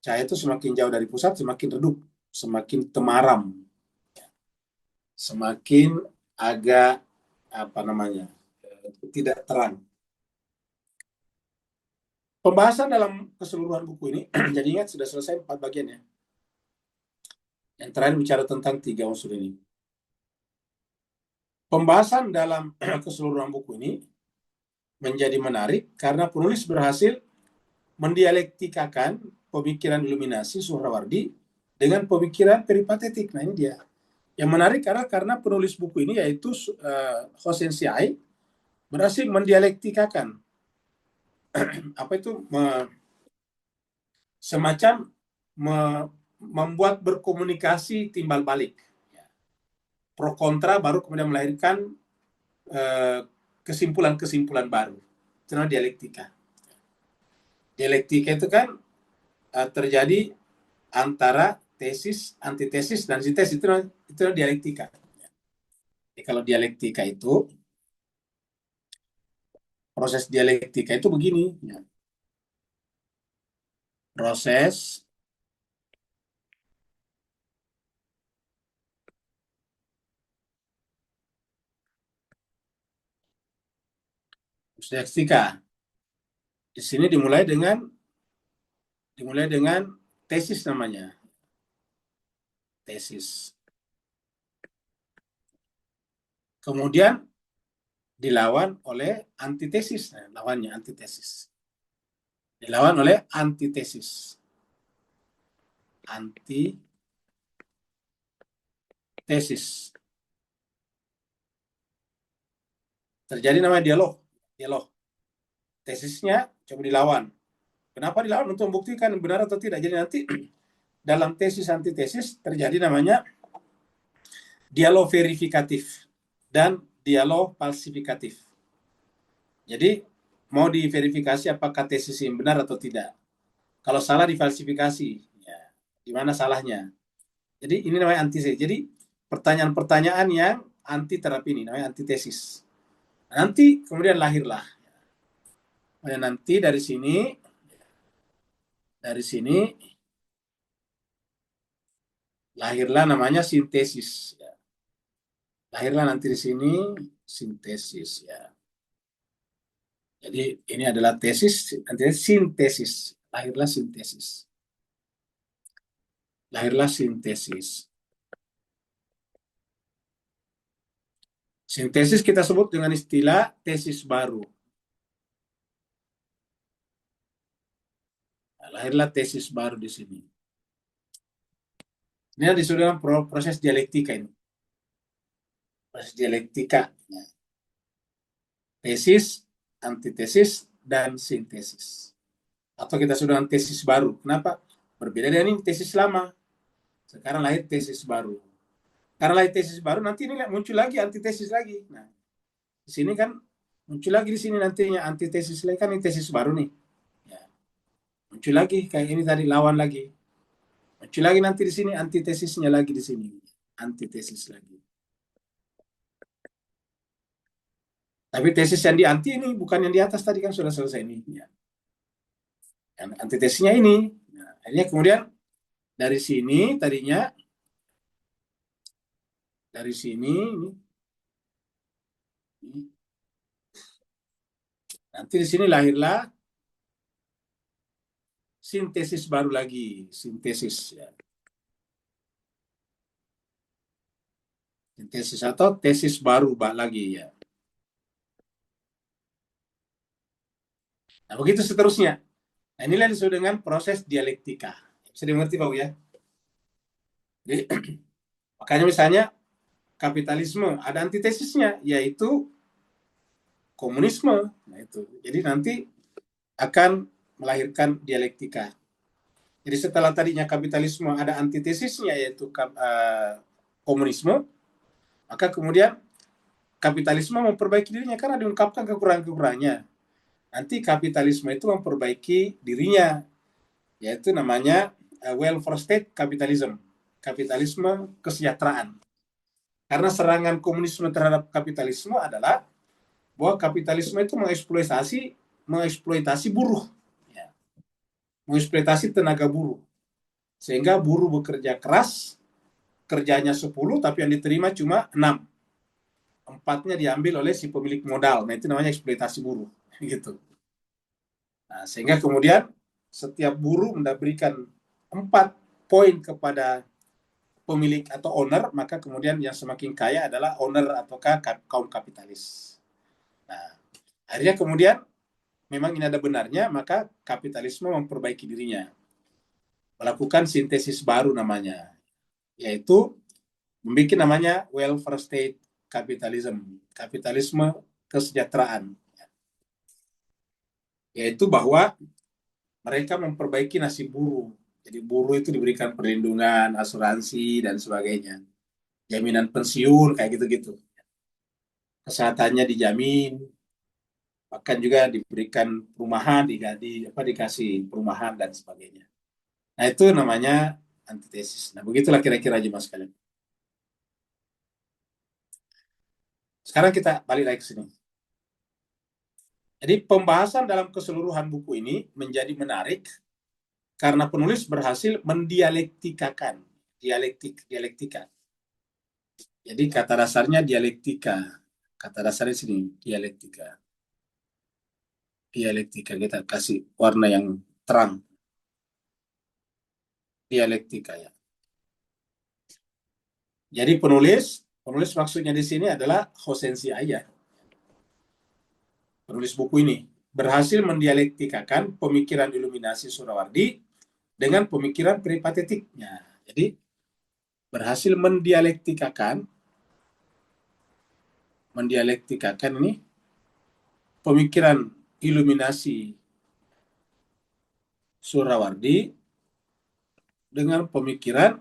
Cahaya itu semakin jauh dari pusat, semakin redup, semakin temaram, semakin agak apa namanya, tidak terang. Pembahasan dalam keseluruhan buku ini, jadi ingat sudah selesai 4 bagian ya. Yang terakhir bicara tentang 3 unsur ini. Pembahasan dalam keseluruhan buku ini menjadi menarik karena penulis berhasil mendialektikakan pemikiran iluminasi Suhrawardi dengan pemikiran peripatetik. Nah ini dia. Yang menarik karena penulis buku ini yaitu Hossein Siai berhasil mendialektikakan apa itu semacam membuat berkomunikasi timbal balik. Pro kontra baru kemudian melahirkan kesimpulan-kesimpulan baru. Itu namanya dialektika. Dialektika itu kan terjadi antara tesis, antitesis, dan sintesis. Itu dialektika. Jadi kalau dialektika itu, proses dialektika itu begini. Ya. Proses dialektika. Di sini dimulai dengan tesis namanya. Tesis. Kemudian dilawan oleh antitesis. Nah, lawannya antitesis. Dilawan oleh antitesis. Antitesis. Terjadi namanya dialog. Tesisnya coba dilawan. Kenapa dilawan? Untuk membuktikan benar atau tidak. Jadi nanti dalam tesis antitesis terjadi namanya dialog verifikatif dan dialog falsifikatif. Jadi mau diverifikasi apakah tesis ini benar atau tidak. Kalau salah difalsifikasi, ya, di mana salahnya. Jadi ini namanya antitesis. Jadi pertanyaan-pertanyaan yang anti terapi ini namanya antitesis. Nanti kemudian lahirlah. Kemudian nanti dari sini lahirlah namanya sintesis. Lahirlah nanti di sini sintesis ya. Jadi ini adalah tesis, nanti sintesis. Lahirlah sintesis. Lahirlah sintesis. Sintesis kita sebut dengan istilah tesis baru. Nah, lahirlah tesis baru di sini. Ini disebut dengan proses dialektika ini. Proses dialektika. Nah, tesis, antitesis, dan sintesis. Atau kita sebut dengan tesis baru. Kenapa? Berbeda dengan ini tesis lama. Sekarang lahir tesis baru. Karena lahir tesis baru, nanti ini muncul lagi antitesis lagi. Nah, di sini kan muncul lagi di sini nantinya antitesis lagi, kan ini tesis baru nih. Ya. Muncul lagi kayak ini tadi, lawan lagi. Muncul lagi nanti di sini antitesisnya lagi di sini. Antitesis lagi. Tapi tesis yang di anti ini bukan yang di atas tadi, kan sudah selesai ini. Ya. Yang antitesisnya ini. Nah, akhirnya kemudian dari sini tadinya dari sini ini, nanti di sini lahirlah sintesis baru lagi, sintesis ya. Sintesis atau tesis baru lagi ya. Nah, begitu seterusnya. Nah, inilah disebut dengan proses dialektika. Bisa dimengerti, Pak ya? Jadi, makanya misalnya kapitalisme ada antitesisnya, yaitu komunisme. Nah, itu. Jadi nanti akan melahirkan dialektika. Jadi setelah tadinya kapitalisme ada antitesisnya, yaitu komunisme, maka kemudian kapitalisme memperbaiki dirinya karena diungkapkan kekurangan-kekurangannya. Nanti kapitalisme itu memperbaiki dirinya, yaitu namanya welfare state capitalism, kapitalisme kesejahteraan. Karena serangan komunisme terhadap kapitalisme adalah bahwa kapitalisme itu mengeksploitasi buruh, ya. Mengeksploitasi tenaga buruh, sehingga buruh bekerja keras, kerjanya 10 tapi yang diterima cuma 6. 4-nya diambil oleh si pemilik modal. Nah, itu namanya eksploitasi buruh, gitu. Nah, sehingga kemudian setiap buruh memberikan 4 poin kepada pemilik atau owner, maka kemudian yang semakin kaya adalah owner ataukah kaum kapitalis. Nah, akhirnya kemudian memang ini ada benarnya, maka kapitalisme memperbaiki dirinya, melakukan sintesis baru namanya, yaitu membuat namanya welfare state capitalism, kapitalisme kesejahteraan, yaitu bahwa mereka memperbaiki nasib buruh. Jadi buruh itu diberikan perlindungan, asuransi, dan sebagainya. Jaminan pensiun, kayak gitu-gitu. Kesehatannya dijamin, bahkan juga diberikan perumahan, dikasih perumahan, dan sebagainya. Nah, itu namanya antitesis. Nah, begitulah kira-kira aja Mas kalian. Sekarang kita balik lagi ke sini. Jadi pembahasan dalam keseluruhan buku ini menjadi menarik karena penulis berhasil mendialektikakan dialektika. Jadi kata dasarnya dialektika. Kata dasarnya sini dialektika. Dialektika kita kasih warna yang terang. Dialektika ya. Jadi penulis maksudnya di sini adalah Hosensi Ayah. Penulis buku ini berhasil mendialektikakan pemikiran iluminasi Surawardi dengan pemikiran peripatetiknya. Jadi berhasil mendialektikakan ini pemikiran iluminasi Surawardi dengan pemikiran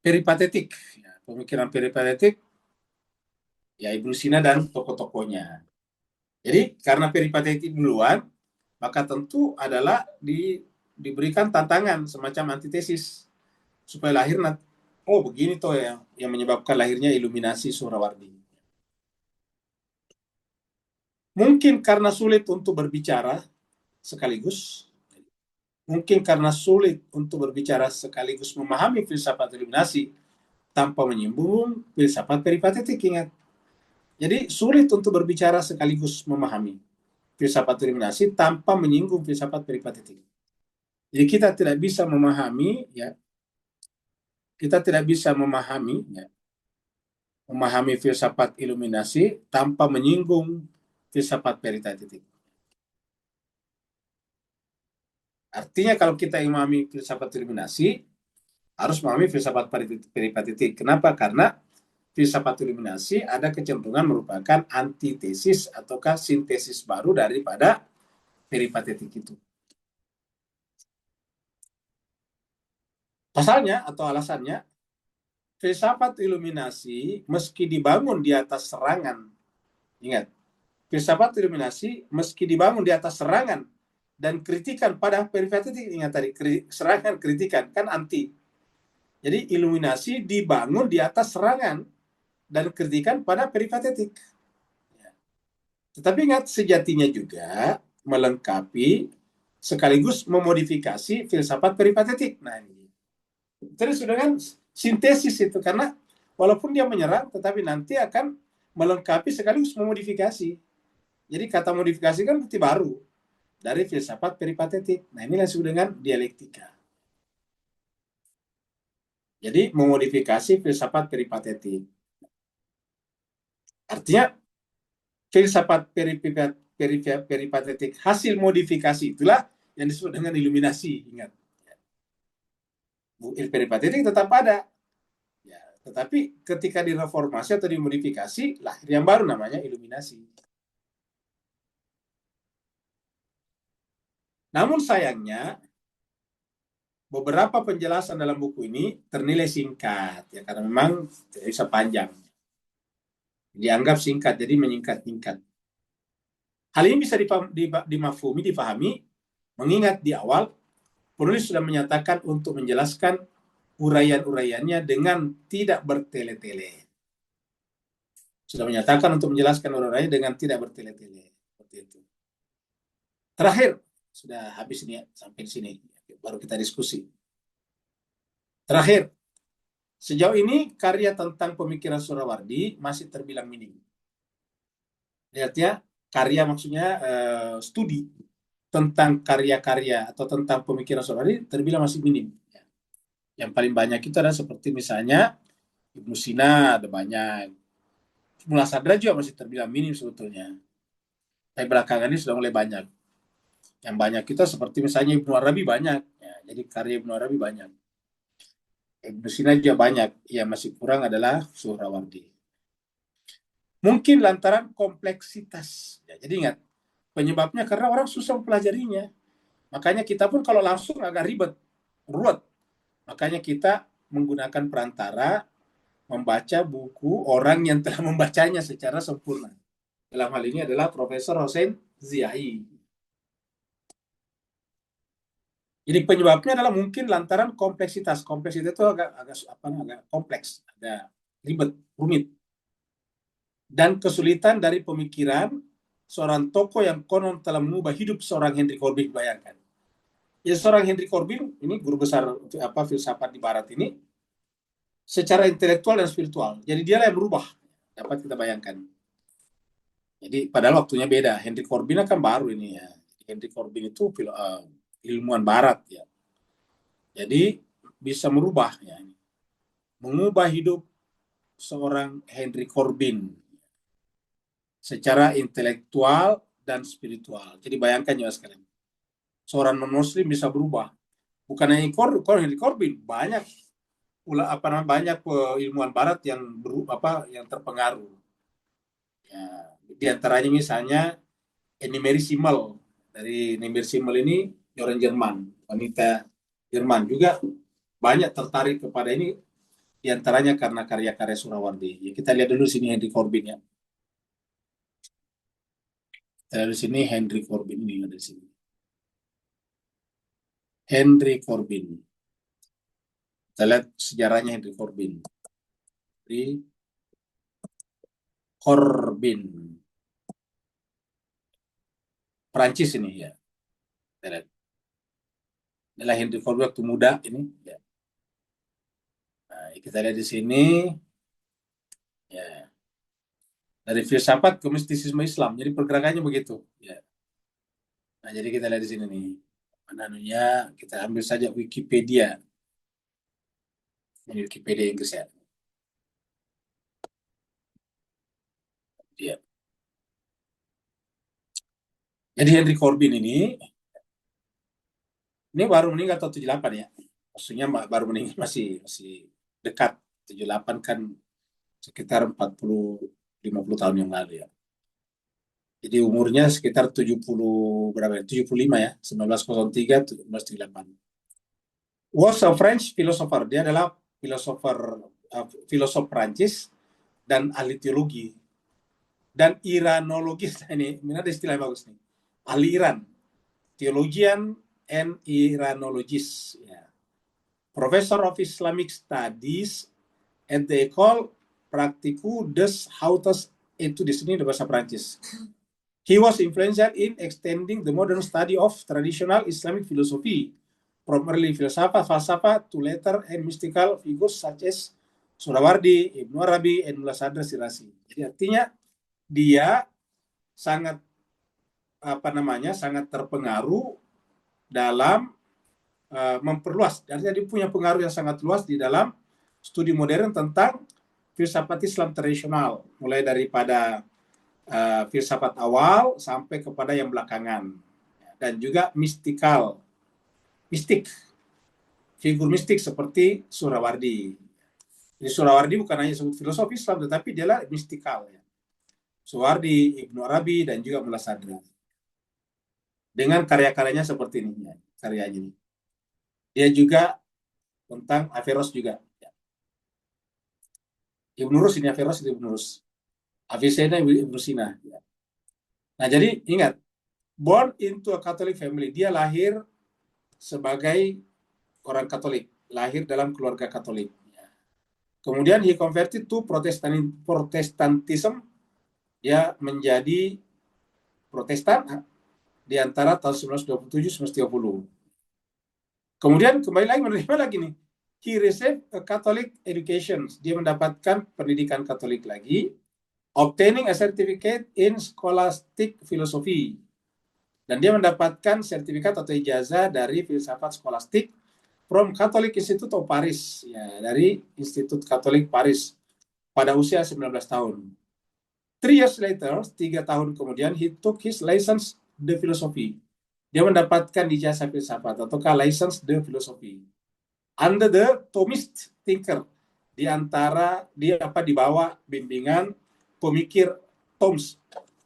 peripatetik. Ya, pemikiran peripatetik ya Ibnu Sina dan tokoh-tokohnya. Jadi karena peripatetik duluan, maka tentu adalah diberikan tantangan semacam antitesis supaya lahir begini toh yang menyebabkan lahirnya iluminasi Surawardi. Mungkin karena sulit untuk berbicara sekaligus, memahami filsafat iluminasi tanpa menyinggung filsafat peripatetik, ingat. Jadi sulit untuk berbicara sekaligus memahami filsafat iluminasi tanpa menyinggung filsafat peripatetik. Jadi kita tidak bisa memahami ya, memahami filsafat iluminasi tanpa menyinggung filsafat peritatif. Artinya kalau kita ingin memahami filsafat iluminasi, harus memahami filsafat peritatif. Kenapa? Karena filsafat iluminasi ada kecenderungan merupakan antitesis ataukah sintesis baru daripada peripatetik itu. Pasalnya atau alasannya, filsafat iluminasi meski dibangun di atas serangan, ingat, filsafat iluminasi meski dibangun di atas serangan dan kritikan pada peripatetik, ingat tadi, serangan kritikan, kan anti. Jadi iluminasi dibangun di atas serangan dan kritikan pada peripatetik. Tetapi ingat, sejatinya juga melengkapi sekaligus memodifikasi filsafat peripatetik. Nah, ini. Terus sudah kan sintesis itu, karena walaupun dia menyerang, tetapi nanti akan melengkapi sekaligus memodifikasi. Jadi kata modifikasi kan bukti baru dari filsafat peripatetik. Nah, ini yang disebut dengan dialektika. Jadi memodifikasi filsafat peripatetik. Artinya filsafat peripatetik hasil modifikasi itulah yang disebut dengan iluminasi. Ingat, peripatetik tetap ada, ya, tetapi ketika direformasi atau dimodifikasi, lahir yang baru namanya iluminasi. Namun sayangnya beberapa penjelasan dalam buku ini ternilai singkat, ya, karena memang tidak bisa panjang. Dianggap singkat, jadi menyingkat-singkat. Hal ini bisa dimafhumi, dipahami, mengingat di awal penulis sudah menyatakan untuk menjelaskan uraian-uraiannya dengan tidak bertele-tele. Sudah menyatakan untuk menjelaskan uraiannya dengan tidak bertele-tele. Seperti itu. Terakhir, sudah habis ini ya, sampai di sini. Baru kita diskusi. Terakhir, sejauh ini karya tentang pemikiran Suhrawardi masih terbilang minim. Lihat ya, karya maksudnya studi tentang karya-karya atau tentang pemikiran Suhrawardi terbilang masih minim. Yang paling banyak itu adalah seperti misalnya Ibnu Sina, ada banyak. Mullah Sadra juga masih terbilang minim sebetulnya. Tapi belakangan ini sudah mulai banyak. Yang banyak kita seperti misalnya Ibnu Arabi banyak. Ya, jadi karya Ibnu Arabi banyak. Ibnu Sina juga banyak. Yang masih kurang adalah Suhrawardi. Mungkin lantaran kompleksitas. Ya, jadi ingat, penyebabnya karena orang susah mempelajarinya. Makanya kita pun kalau langsung agak ribet, ruwet. Makanya kita menggunakan perantara, membaca buku orang yang telah membacanya secara sempurna. Dalam hal ini adalah Profesor Hossein Ziai. Jadi penyebabnya adalah mungkin lantaran kompleksitas. Kompleksitas itu agak kompleks, agak ribet, rumit. Dan kesulitan dari pemikiran seorang tokoh yang konon telah mengubah hidup seorang Henry Corbin, bayangkan. Ya, seorang Henry Corbin, ini guru besar filsafat di barat ini, secara intelektual dan spiritual. Jadi dia yang berubah, dapat kita bayangkan. Jadi padahal waktunya beda. Henry Corbin kan baru ini ya. Henry Corbin itu ilmuwan barat ya. Jadi bisa merubah ya. Mengubah hidup seorang Henry Corbin secara intelektual dan spiritual. Jadi bayangkan ya sekalian. Seorang non-muslim bisa berubah. Bukan hanya Henry Corbin, banyak banyak ilmuwan barat yang yang terpengaruh. Ya, di antaranya misalnya Annemarie Simmel. Dari Annemarie Simmel ini orang Jerman, wanita Jerman juga banyak tertarik kepada ini, di antaranya karena karya-karya Suhrawardi. Ya, kita lihat dulu sini Henry Corbin ya. Kita lihat di sini Henry Corbin ini ada di sini. Henry Corbin. Kita lihat sejarahnya Henry Corbin. Henry Corbin. Perancis ini ya. Kita lihat. Inilah Henry Corbin waktu muda ini. Ya. Nah, kita lihat di sini. Ya. Dari filsafat ke mistisisme Islam. Jadi pergerakannya begitu. Ya. Nah, jadi kita lihat di sini nih. Mana kita ambil saja Wikipedia. Ini Wikipedia Inggris ya. Ya. Jadi Henry Corbin ini baru meninggal tahun 78 ya. Maksudnya baru meninggal masih dekat. 78 kan sekitar 40-50 tahun yang lalu ya. Jadi umurnya sekitar 70 berapa ya? 75 ya. 1903 1938. Was a French philosopher. Dia adalah filosof Prancis dan ahli teologi dan Iranologis. Ini ada istilah yang bagus nih. Ahli Iran, theologian and Iranologist. Ya. Professor of Islamic Studies at the École Pratique des Hautes Études, ini bahasa Prancis. He was influential in extending the modern study of traditional Islamic philosophy, from early falsafah to later and mystical figures such as Surawardi, Ibnu Arabi, and Mullah Sadr Shirazi. Jadi artinya dia sangat sangat terpengaruh dalam memperluas. Artinya dia punya pengaruh yang sangat luas di dalam studi modern tentang filsafat Islam tradisional, mulai daripada filsafat awal sampai kepada yang belakangan, dan juga mistik, figur mistik seperti Surawardi. Jadi Surawardi bukan hanya sebut filosofi Islam, tetapi dia lah mistikal ya. Surawardi, Ibnu Arabi, dan juga Mullah Sadr. Dengan karya-karyanya seperti ini, ya, karyanya ini. Dia juga tentang Averroes juga. Ya. Ibnu Rus ini Averroes, itu Ibnu Rus. Avicenna, Ibnu Sina. Ya. Nah jadi ingat, born into a Catholic family, dia lahir sebagai orang Katolik, lahir dalam keluarga Katolik. Kemudian he converted to Protestantism, dia menjadi Protestan di antara tahun 1927-1930. Kemudian kembali lagi menerima lagi nih. He received a Catholic education. Dia mendapatkan pendidikan Katolik lagi, obtaining a certificate in scholastic philosophy. Dan dia mendapatkan sertifikat atau ijazah dari filsafat skolastik from Catholic Institute of Paris, ya, dari Institut Katolik Paris pada usia 19 tahun. 3 years later, 3 tahun kemudian, he took his license de philosophy. Dia mendapatkan ijazah filsafat atau license de philosophy under the Thomist thinker, di bawah bimbingan pemikir Thoms.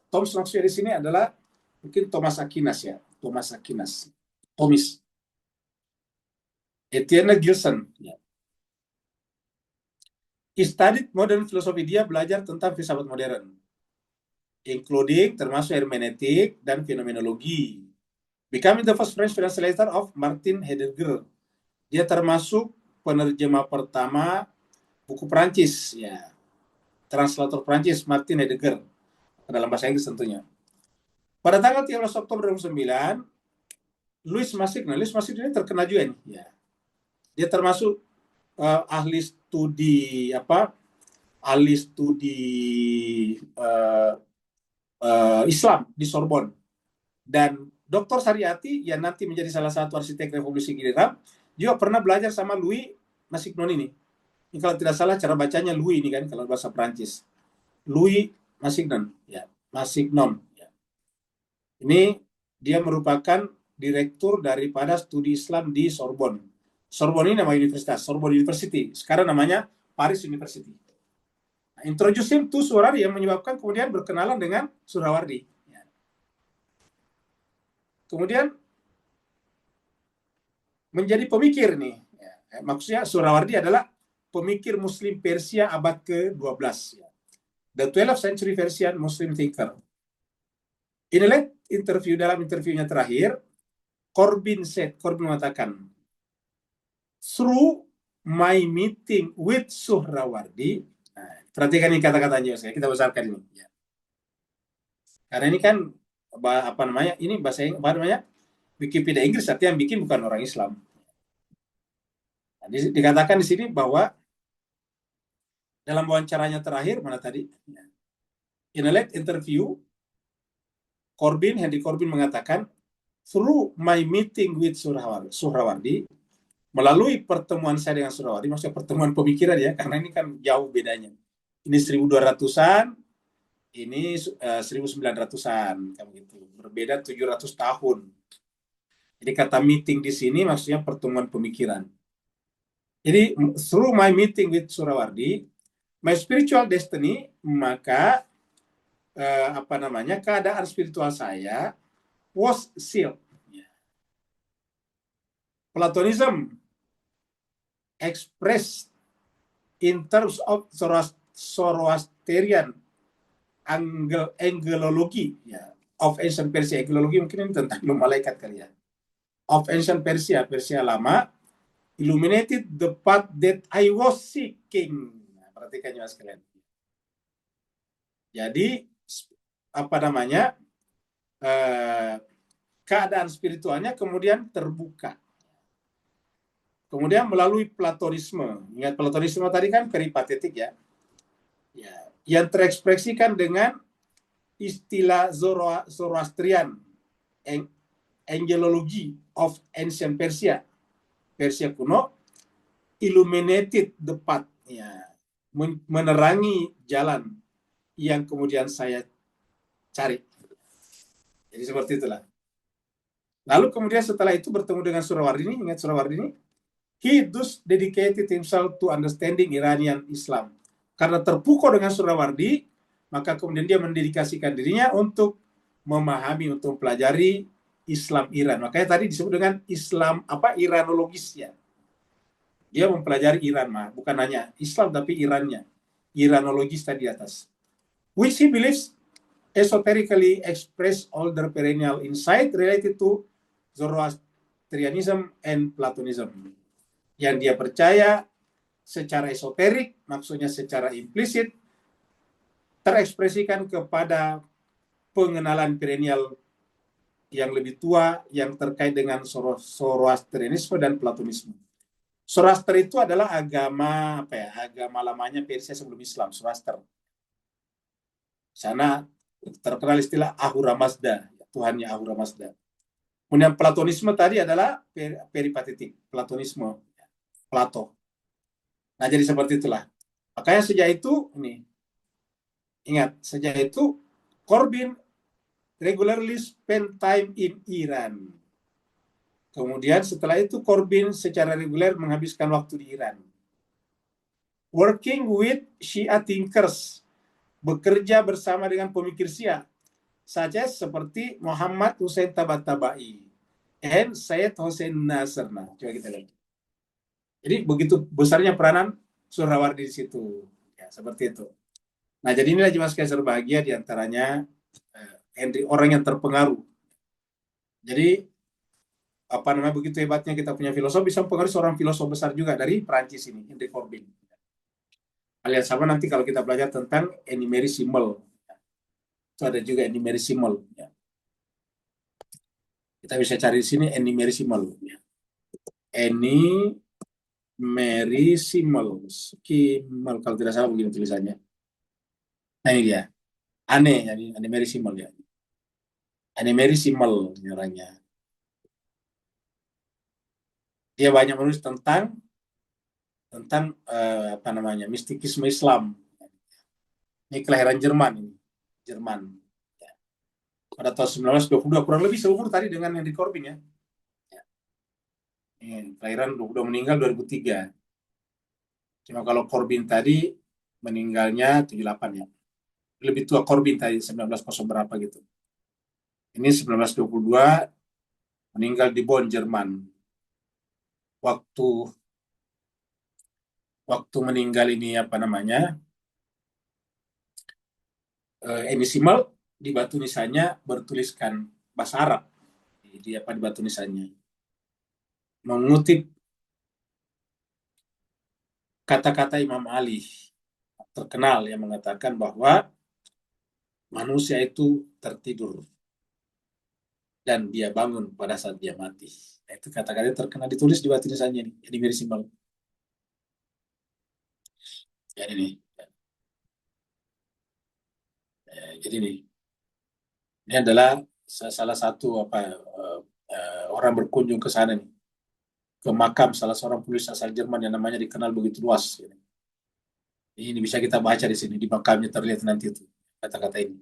Thoms maksudnya di sini adalah mungkin Thomas Aquinas ya, Thomis. Etienne Gilson. Ya. He studied modern philosophy, dia belajar tentang filsafat modern, including termasuk hermeneutik dan fenomenologi. Becoming the first French translator of Martin Heidegger. Dia termasuk penerjemah pertama buku Prancis, ya. Translator Prancis Martin Heidegger dalam bahasa Inggris tentunya. Pada tanggal 13 Oktober 2009, Louis Massignon ini terkenal juga nih, ya. Dia termasuk ahli studi Islam di Sorbonne, dan Dr. Sariati yang nanti menjadi salah satu arsitek revolusi Gilram juga pernah belajar sama Louis Massignon ini. Ini kalau tidak salah cara bacanya Louis ini kan kalau bahasa Prancis. Louis Massignon, ya, Massignon. Ya. Ini dia merupakan direktur daripada studi Islam di Sorbonne. Sorbonne ini nama universitas, Sorbonne University. Sekarang namanya Paris University. Nah, introducing to Surawardi yang menyebabkan kemudian berkenalan dengan Surawardi. Ya. Kemudian menjadi pemikir nih. Ya. Maksudnya Surawardi adalah pemikir Muslim Persia abad ke-12. Ya. The 12th century Persian Muslim thinker. Dalam interviewnya terakhir, Corbin mengatakan, through my meeting with Suhrawardi, nah, perhatikan ini kata-katanya, kita besarkan ini. Ya. Karena ini kan ini bahasa Wikipedia Inggris, artinya yang bikin bukan orang Islam. Nah, dikatakan di sini bahwa dalam wawancaranya terakhir mana tadi? In a late interview, Henry Corbin mengatakan, through my meeting with Suhrawardi, melalui pertemuan saya dengan Surawardi, maksudnya pertemuan pemikiran ya, karena ini kan jauh bedanya. Ini 1200-an, Ini 1900-an, kayak begitu. Berbeda 700 tahun. Jadi kata meeting di sini maksudnya pertemuan pemikiran. Jadi through my meeting with Surawardi, my spiritual destiny, maka keadaan spiritual saya was sealed. Platonism expressed in terms of Zoroastrian angelology, ya, of ancient Persia. Angelology mungkin ini tentang malaikat kali ya. Of ancient Persia, Persia lama, illuminated the path that I was seeking. Nah, perhatikan ya sekalian. Jadi keadaan spiritualnya kemudian terbuka. Kemudian melalui Platonisme. Ingat Platonisme tadi kan peripatetik ya. Ya, yang terekspresikan dengan istilah Zoroastrian, angelology of ancient Persia, Persia kuno, illuminated the path, ya, menerangi jalan yang kemudian saya cari. Jadi seperti itulah. Lalu kemudian setelah itu bertemu dengan Surawardini, ingat Surawardini, he thus dedicated himself to understanding Iranian Islam. Karena terpukau dengan Surawardi, maka kemudian dia mendedikasikan dirinya untuk memahami, untuk mempelajari Islam Iran. Makanya tadi disebut dengan Islam Iranologis ya. Dia mempelajari Iran, bukan hanya Islam tapi Irannya. Iranologis tadi di atas. Which he believes esoterically express all the perennial insight related to Zoroastrianism and Platonism. Yang dia percaya secara esoterik, maksudnya secara implisit, terekspresikan kepada pengenalan perennial yang lebih tua yang terkait dengan Zoroastrianisme dan Platonisme. Zoroaster itu adalah agama agama lamanya Persia sebelum Islam, Zoroaster. Sana terkenal istilah Ahura Mazda, Tuhannya Ahura Mazda. Kemudian Platonisme tadi adalah peripatetik, Platonisme, Plato. Nah, jadi seperti itulah. Makanya sejak itu, sejak itu Corbin regularly spend time in Iran. Kemudian setelah itu Corbin secara reguler menghabiskan waktu di Iran. Working with Shia thinkers, bekerja bersama dengan pemikir Syiah, saja seperti Muhammad Hussein Tabatabai and Syed Hossein Nasr. Nah, coba kita lihat. Jadi begitu besarnya peranan Surawardi di situ. Ya, seperti itu. Nah, jadi inilah jemaah sekalian berbahagia diantaranya Henry, orang yang terpengaruh. Jadi begitu hebatnya kita punya filosof, bisa mempengaruhi seorang filosof besar juga dari Perancis ini, Henry Corbin. Hal yang sama nanti kalau kita belajar tentang Emery Simmel. Itu ada juga Emery Simmel. Ya. Kita bisa cari di sini Emery Simmel. Ya. Emery Simmel. Kalau tidak salah begini tulisannya. Nah ini dia. Emery Simmel ya. Emery Simmel orangnya. Dia banyak menulis tentang mistikisme Islam. Ini kelahiran Jerman ini. Jerman. Ya. Pada tahun 1922, kurang lebih seumur tadi dengan Henry Corbin ya. Ini kelahiran 22, meninggal 2003. Cuma kalau Corbin tadi meninggalnya 78 ya. Lebih tua Corbin tadi 1900 berapa gitu. Ini 1922 meninggal di Bonn, Jerman. Waktu meninggal ini Emery Simmel di batu nisannya bertuliskan bahasa Arab. Di batu nisannya mengutip kata-kata Imam Ali terkenal yang mengatakan bahwa manusia itu tertidur dan dia bangun pada saat dia mati. Nah, itu kata-kata terkenal ditulis di batu nisannya nih, jadi Emery Simmel. Jadi nih. Jadi ini adalah salah satu orang berkunjung ke sana nih, ke makam salah seorang penulis asal Jerman yang namanya dikenal begitu luas. Ini bisa kita baca di sini, di makamnya terlihat nanti itu. kata-kata ini.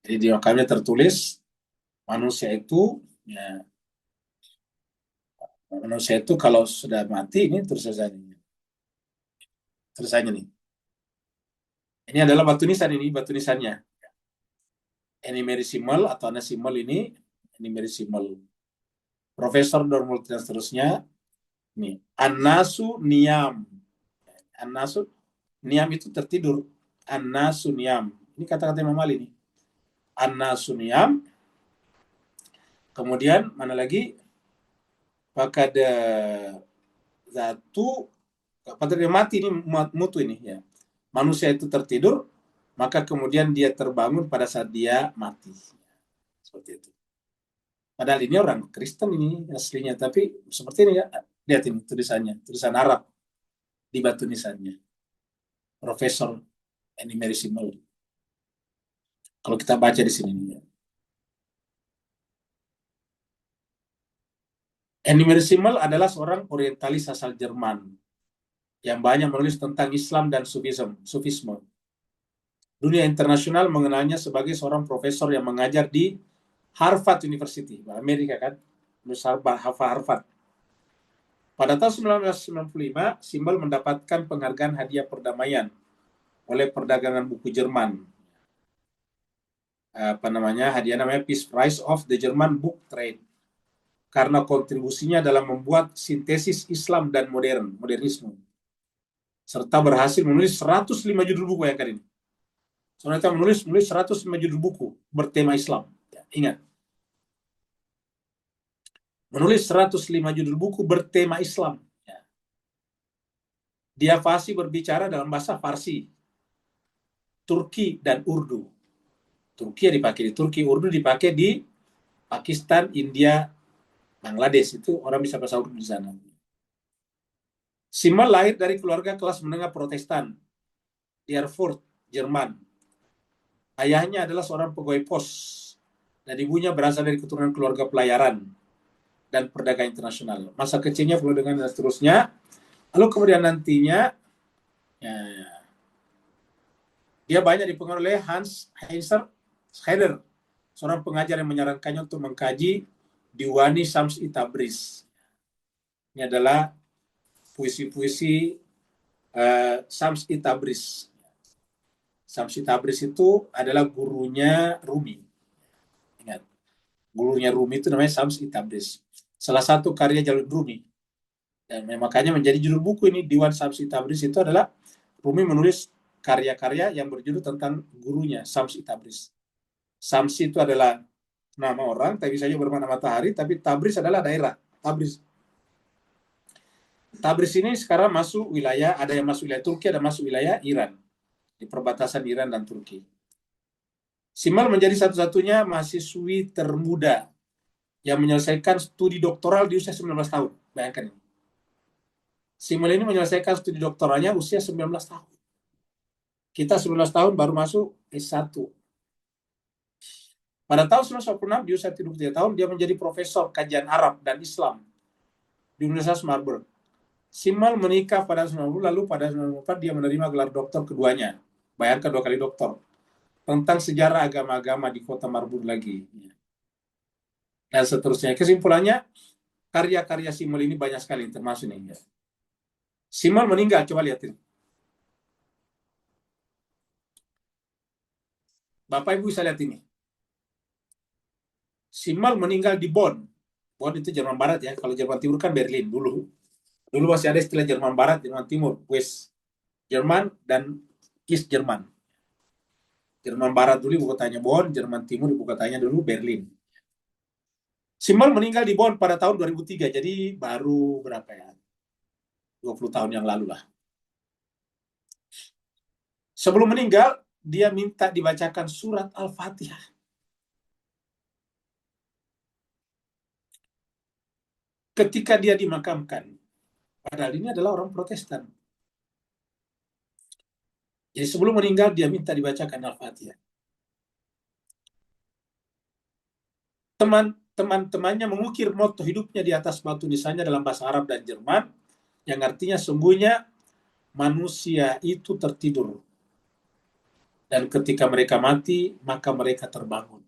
Jadi di makamnya tertulis manusia itu, ya, manusia itu kalau sudah mati ini tulisannya nih. Ini adalah batu nisan, ini batu nisannya. Enumerisimal atau anasimal ini, enumerisimal profesor normal dan seterusnya. Ini anasu niam. Anasu niam itu tertidur. Anasu niam. Ini kata-kata Imam Ali nih. Anasu niam. Kemudian mana lagi? Pakada zatu, pada dia mati ini, mutu ini ya. Manusia itu tertidur, maka kemudian dia terbangun pada saat dia mati. Seperti itu. Padahal ini orang Kristen ini aslinya, tapi seperti ini ya. Lihat ini tulisannya, tulisan Arab di batu nisannya. Profesor Enumerisimal. Kalau kita baca di sini ya. Enumerisimal adalah seorang orientalis asal Jerman yang banyak menulis tentang Islam dan Sufisme. Dunia internasional mengenalnya sebagai seorang profesor yang mengajar di Harvard University, Amerika kan, Harvard. Pada tahun 1995, Simmel mendapatkan penghargaan hadiah perdamaian oleh perdagangan buku Jerman. Hadiah namanya Peace Prize of the German Book Trade. Karena kontribusinya dalam membuat sintesis Islam dan modernisme. Serta berhasil menulis 105 judul buku yang kali ini. Soalnya menulis 105 judul buku bertema Islam. Ya, ingat. Menulis 105 judul buku bertema Islam. Ya. Dia fasih berbicara dalam bahasa Farsi, Turki, dan Urdu. Turki dipakai di Turki, Urdu dipakai di Pakistan, India, Bangladesh. Itu orang bisa bahasa Urdu di sana. Simmel lahir dari keluarga kelas menengah Protestan di Erfurt, Jerman. Ayahnya adalah seorang pegawai pos dan ibunya berasal dari keturunan keluarga pelayaran dan perdagangan internasional. Masa kecilnya penuh dengan dan seterusnya. Lalu kemudian nantinya dia banyak dipengaruhi oleh Hans Heinzer Scheder, seorang pengajar yang menyarankannya untuk mengkaji Diwani Samsi Tabriz. Ini adalah puisi-puisi Samsi Tabriz. Samsi Tabriz itu adalah gurunya Rumi. Ingat, gurunya Rumi itu namanya Samsi Tabriz. Salah satu karya Jalud Rumi. Dan makanya menjadi judul buku ini, Diwan Samsi Tabriz, itu adalah Rumi menulis karya-karya yang berjudul tentang gurunya, Samsi Tabriz. Samsi itu adalah nama orang, tapi saja bermakna matahari, tapi Tabriz adalah daerah. Tabriz ini sekarang masuk wilayah, ada yang masuk wilayah Turki, ada masuk wilayah Iran. Di perbatasan Iran dan Turki. Simmel menjadi satu-satunya mahasiswi termuda yang menyelesaikan studi doktoral di usia 19 tahun. Bayangkan ini. Simmel ini menyelesaikan studi doktoralnya usia 19 tahun. Kita 19 tahun baru masuk S1. Pada tahun 1946, di usia 33 tahun, dia menjadi profesor kajian Arab dan Islam di Universitas Marburg. Simmel menikah pada 1990, lalu pada 1994 dia menerima gelar doktor keduanya. Bayangkan 2 kali doktor. Tentang sejarah agama-agama di kota Marburg lagi. Dan seterusnya. Kesimpulannya, karya-karya Simmel ini banyak sekali, termasuk ini. Simmel meninggal, coba lihat ini. Bapak Ibu bisa lihat ini. Simmel meninggal di Bonn. Bonn itu Jerman Barat ya. Kalau Jerman Timur kan Berlin dulu. Dulu masih ada istilah Jerman Barat, Jerman Timur, West Jerman dan East Jerman. Jerman Barat dulu ibu kotanya Bonn, Jerman Timur ibu kotanya dulu Berlin. Simmel meninggal di Bonn pada tahun 2003, jadi baru berapa ya? 20 tahun yang lalu lah. Sebelum meninggal, dia minta dibacakan surat Al-Fatihah. Ketika dia dimakamkan, padahal ini adalah orang Protestan. Jadi sebelum meninggal, dia minta dibacakan Al-Fatihah. Teman-temannya mengukir moto hidupnya di atas batu nisannya dalam bahasa Arab dan Jerman, yang artinya sungguhnya manusia itu tertidur. Dan ketika mereka mati, maka mereka terbangun.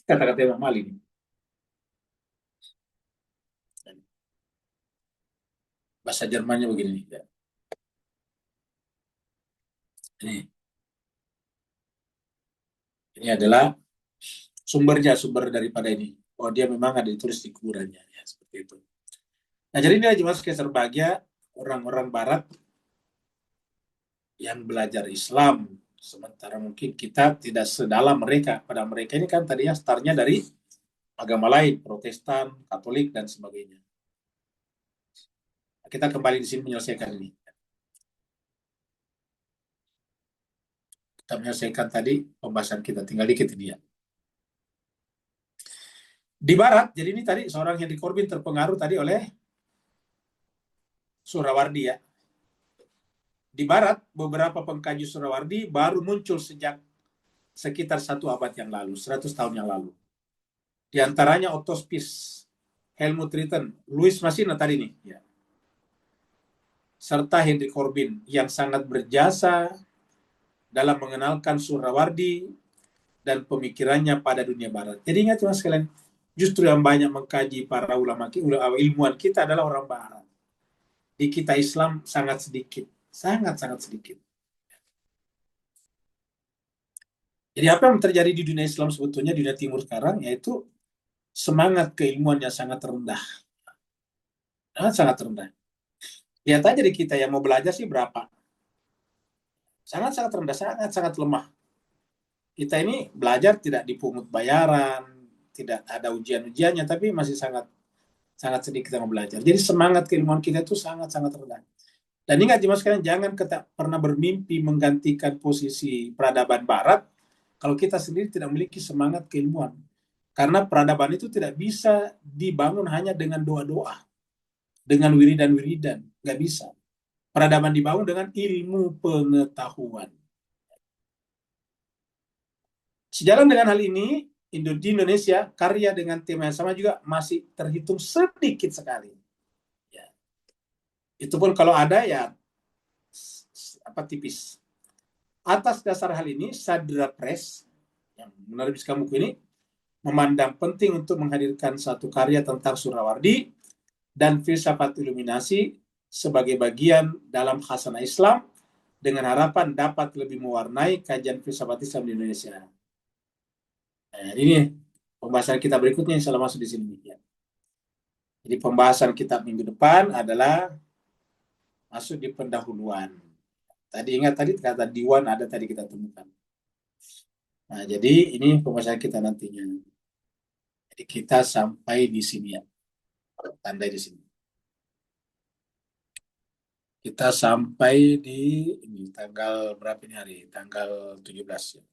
Kata-kata Imam Malik ini. Bahasa Jermannya begini. Ya. Ini, ini adalah sumbernya, sumber daripada ini. Oh, dia memang ada ditulis di kuburannya. Ya, seperti itu. Nah, jadi ini cuma sebagai orang-orang Barat yang belajar Islam. Sementara mungkin kita tidak sedalam mereka. Pada mereka ini kan tadinya startnya dari agama lain, Protestan, Katolik, dan sebagainya. Kita kembali di sini menyelesaikan ini. Kita menyelesaikan tadi pembahasan kita, tinggal dikit ini ya. Di Barat, jadi ini tadi seorang Henry Corbin terpengaruh tadi oleh Surawardi ya. Di Barat, beberapa pengkaji Surawardi baru muncul sejak sekitar 1 abad yang lalu, 100 tahun yang lalu. Di antaranya Otto Spies, Helmut Ritten, Louis Masina tadi nih, ya. Serta Henry Corbin yang sangat berjasa dalam mengenalkan Surawardi dan pemikirannya pada dunia Barat. Jadi ingat mas sekalian, justru yang banyak mengkaji para ulama ilmuwan kita adalah orang Barat. Di kita Islam sangat sedikit, sangat sedikit. Jadi apa yang terjadi di dunia Islam sebetulnya di dunia Timur sekarang yaitu semangat keilmuan yang sangat rendah, sangat rendah. Lihat aja di kita yang mau belajar sih berapa, sangat rendah, sangat lemah. Kita ini belajar tidak dipungut bayaran, tidak ada ujian-ujiannya, tapi masih sangat sedikit yang mau belajar. Jadi semangat keilmuan kita itu sangat rendah. Dan ingat mas sekalian, jangan kita pernah bermimpi menggantikan posisi peradaban Barat kalau kita sendiri tidak memiliki semangat keilmuan. Karena peradaban itu tidak bisa dibangun hanya dengan doa-doa, dengan wiridan-wiridan, nggak bisa. Peradaban dibangun dengan ilmu pengetahuan. Sejalan dengan hal ini, di Indonesia karya dengan tema yang sama juga masih terhitung sedikit sekali. Ya. Itu pun kalau ada ya tipis. Atas dasar hal ini, Sadra Press yang menerbitkan buku ini memandang penting untuk menghadirkan satu karya tentang Surawardi dan filsafat iluminasi sebagai bagian dalam khasanah Islam dengan harapan dapat lebih mewarnai kajian filsafat Islam di Indonesia. Nah, ini pembahasan kita berikutnya yang masuk di sini. Ya. Jadi pembahasan kita minggu depan adalah masuk di pendahuluan. Tadi ingat tadi kata Diwan ada tadi kita temukan. Nah, jadi ini pembahasan kita nantinya. Jadi kita sampai di sini ya. Tandai di sini. Kita sampai di ini tanggal berapa ini hari? Tanggal 17 ya.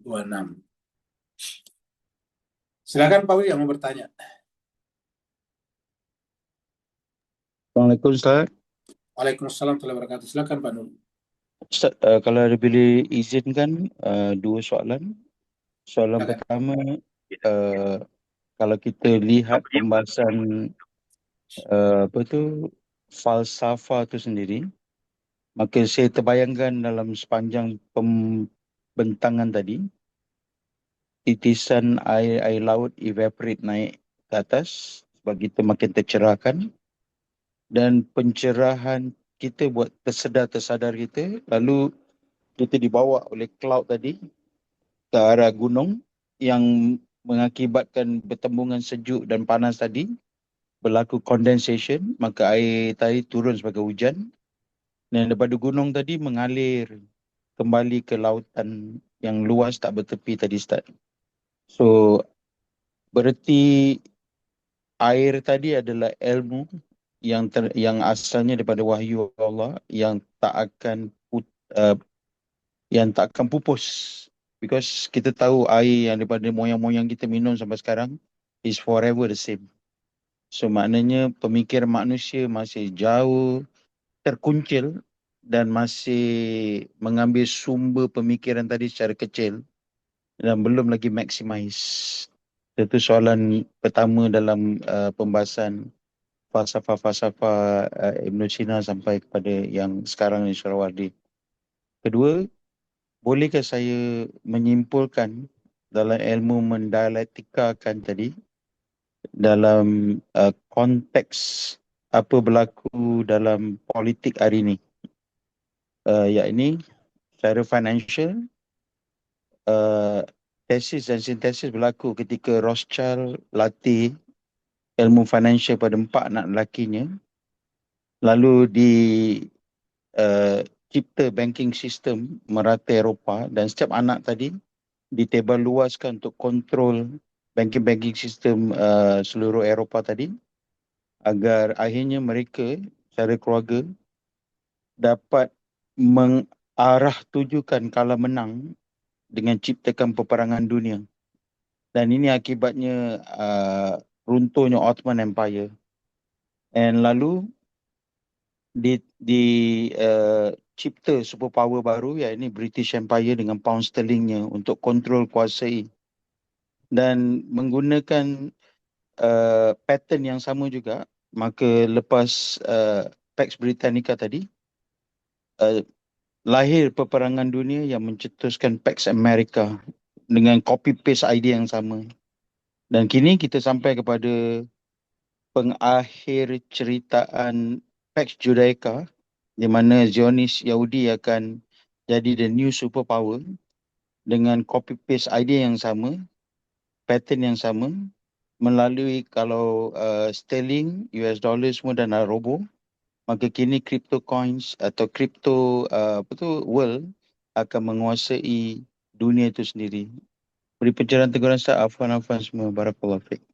26. Silakan Pak Wi yang mau bertanya. Assalamualaikum Ustaz. Waalaikumsalam warahmatullahi wabarakatuh. Silakan Pak Nur. Ustaz, kalau ada boleh izinkan dua soalan. Soalan Silakan. pertama, kalau kita lihat pembahasan falsafah itu sendiri, maka saya terbayangkan dalam sepanjang pembentangan tadi, titisan air laut evaporate naik ke atas, sebab kita makin tercerahkan, dan pencerahan kita buat tersadar kita, lalu kita dibawa oleh cloud tadi ke arah gunung yang mengakibatkan pertembungan sejuk dan panas tadi, berlaku condensation, maka air tadi turun sebagai hujan, dan daripada gunung tadi mengalir kembali ke lautan yang luas tak bertepi tadi Ustaz. So berarti air tadi adalah ilmu yang asalnya daripada wahyu Allah yang tak akan pupus, because kita tahu air yang daripada moyang-moyang kita minum sampai sekarang is forever the same. So maknanya pemikiran manusia masih jauh terkuncil dan masih mengambil sumber pemikiran tadi secara kecil dan belum lagi maximize. Itu soalan pertama dalam pembahasan falsafah-falsafah Ibn Sina sampai kepada yang sekarang ni Suhrawardi. Kedua, bolehkah saya menyimpulkan dalam ilmu mendialektikakan tadi, dalam konteks apa berlaku dalam politik hari ini, yakni secara financial, tesis dan sintesis berlaku ketika Rothschild latih ilmu financial pada 4 anak lelakinya, lalu cipta banking system merata Eropah, dan setiap anak tadi ditebal luaskan untuk kontrol banking system seluruh Eropah tadi, agar akhirnya mereka secara keluarga dapat mengarah tujukan kala menang dengan ciptakan peperangan dunia. Dan ini akibatnya runtuhnya Ottoman Empire. And lalu cipta superpower baru, iaitu British Empire dengan pound sterlingnya untuk kontrol kuasai, dan menggunakan pattern yang sama juga. Maka lepas Pax Britannica tadi, lahir peperangan dunia yang mencetuskan Pax America dengan copy paste idea yang sama. Dan kini kita sampai kepada pengakhir ceritaan Pax Judaica, di mana Zionis Yahudi akan jadi the new superpower dengan copy paste idea yang sama, pattern yang sama, melalui kalau sterling, US dollar semua dah nak roboh, maka kini crypto coins atau crypto world akan menguasai dunia itu sendiri. Beri pencerahan teguran Ustaz, afwan semua. Barakallahu fiik.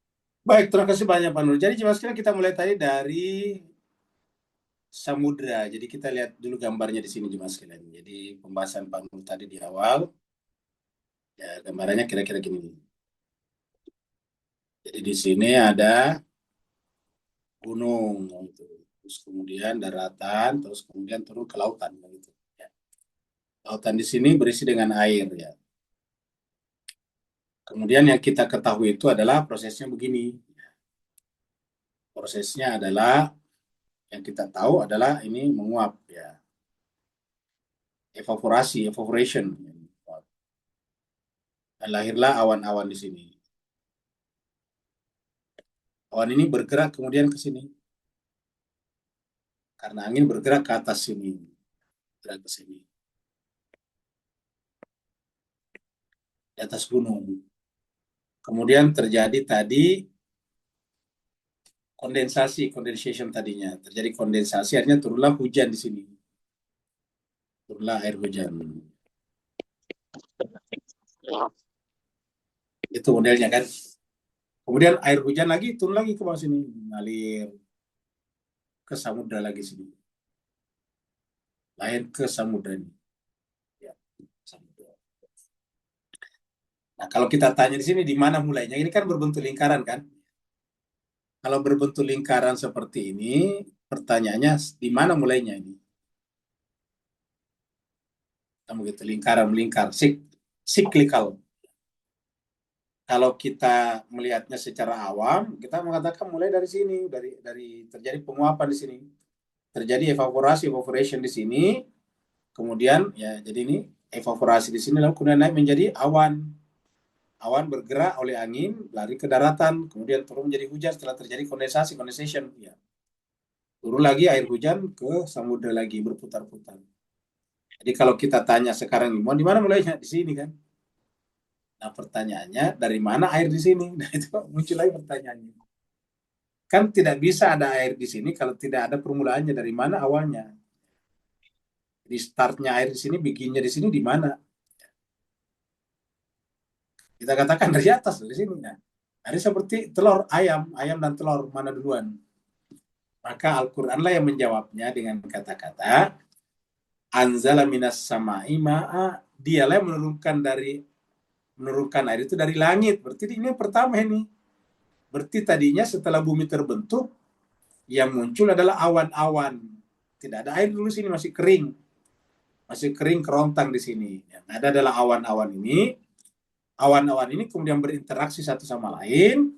Baik, terima kasih banyak Pak Nur. Jadi jemaah sekalian, kita mulai tadi dari samudra. Jadi kita lihat dulu gambarnya di sini jemaah sekalian. Jadi pembahasan Pak Nur tadi di awal, ya gambarannya kira-kira gini. Jadi di sini ada gunung, gitu. Terus kemudian daratan, terus kemudian turun ke lautan, gitu. Ya. Lautan di sini berisi dengan air, ya. Kemudian yang kita ketahui itu adalah prosesnya begini. Prosesnya adalah yang kita tahu adalah ini menguap, ya. Evaporation. Dan lahirlah awan-awan di sini. Awan ini bergerak kemudian ke sini. Karena angin bergerak ke atas sini. Bergerak ke sini. Di atas gunung. Kemudian terjadi tadi condensation tadinya. Terjadi kondensasi, akhirnya turunlah hujan di sini. Turunlah air hujan. Itu modelnya kan. Kemudian air hujan lagi turun lagi ke bawah sini. Ngalir ke samudra lagi sini. Lahir ke samudra ini. Ya, samudra. Nah, kalau kita tanya di sini di mana mulainya, ini kan berbentuk lingkaran kan. Kalau berbentuk lingkaran seperti ini, pertanyaannya di mana mulainya ini? Kamu gitu, lingkaran melingkar, cyclical. Kalau kita melihatnya secara awam, kita mengatakan mulai dari sini, dari terjadi penguapan di sini, terjadi evaporation di sini, kemudian ya jadi ini evaporasi di sini, lalu kemudian naik menjadi awan. Awan bergerak oleh angin, lari ke daratan, kemudian turun menjadi hujan setelah terjadi condensation. Ya. Turun lagi air hujan ke samudra lagi, berputar-putar. Jadi kalau kita tanya sekarang di mana mulainya? Di sini kan. Nah pertanyaannya, dari mana air di sini? Nah itu muncul lagi pertanyaannya. Kan tidak bisa ada air di sini kalau tidak ada permulaannya, dari mana awalnya. Jadi startnya air di sini, bikinnya di sini di mana? Kita katakan dari atas, dari sini. Nah, ada seperti telur, ayam dan telur, mana duluan? Maka Al-Quranlah yang menjawabnya dengan kata-kata anzala minas sama'i ma'a, dialah yang menurunkan air itu dari langit. Berarti ini yang pertama ini. Berarti tadinya setelah bumi terbentuk, yang muncul adalah awan-awan. Tidak ada air dulu sini, masih kering. Masih kering kerontang di sini. Yang ada adalah awan-awan ini. Awan-awan ini kemudian berinteraksi satu sama lain.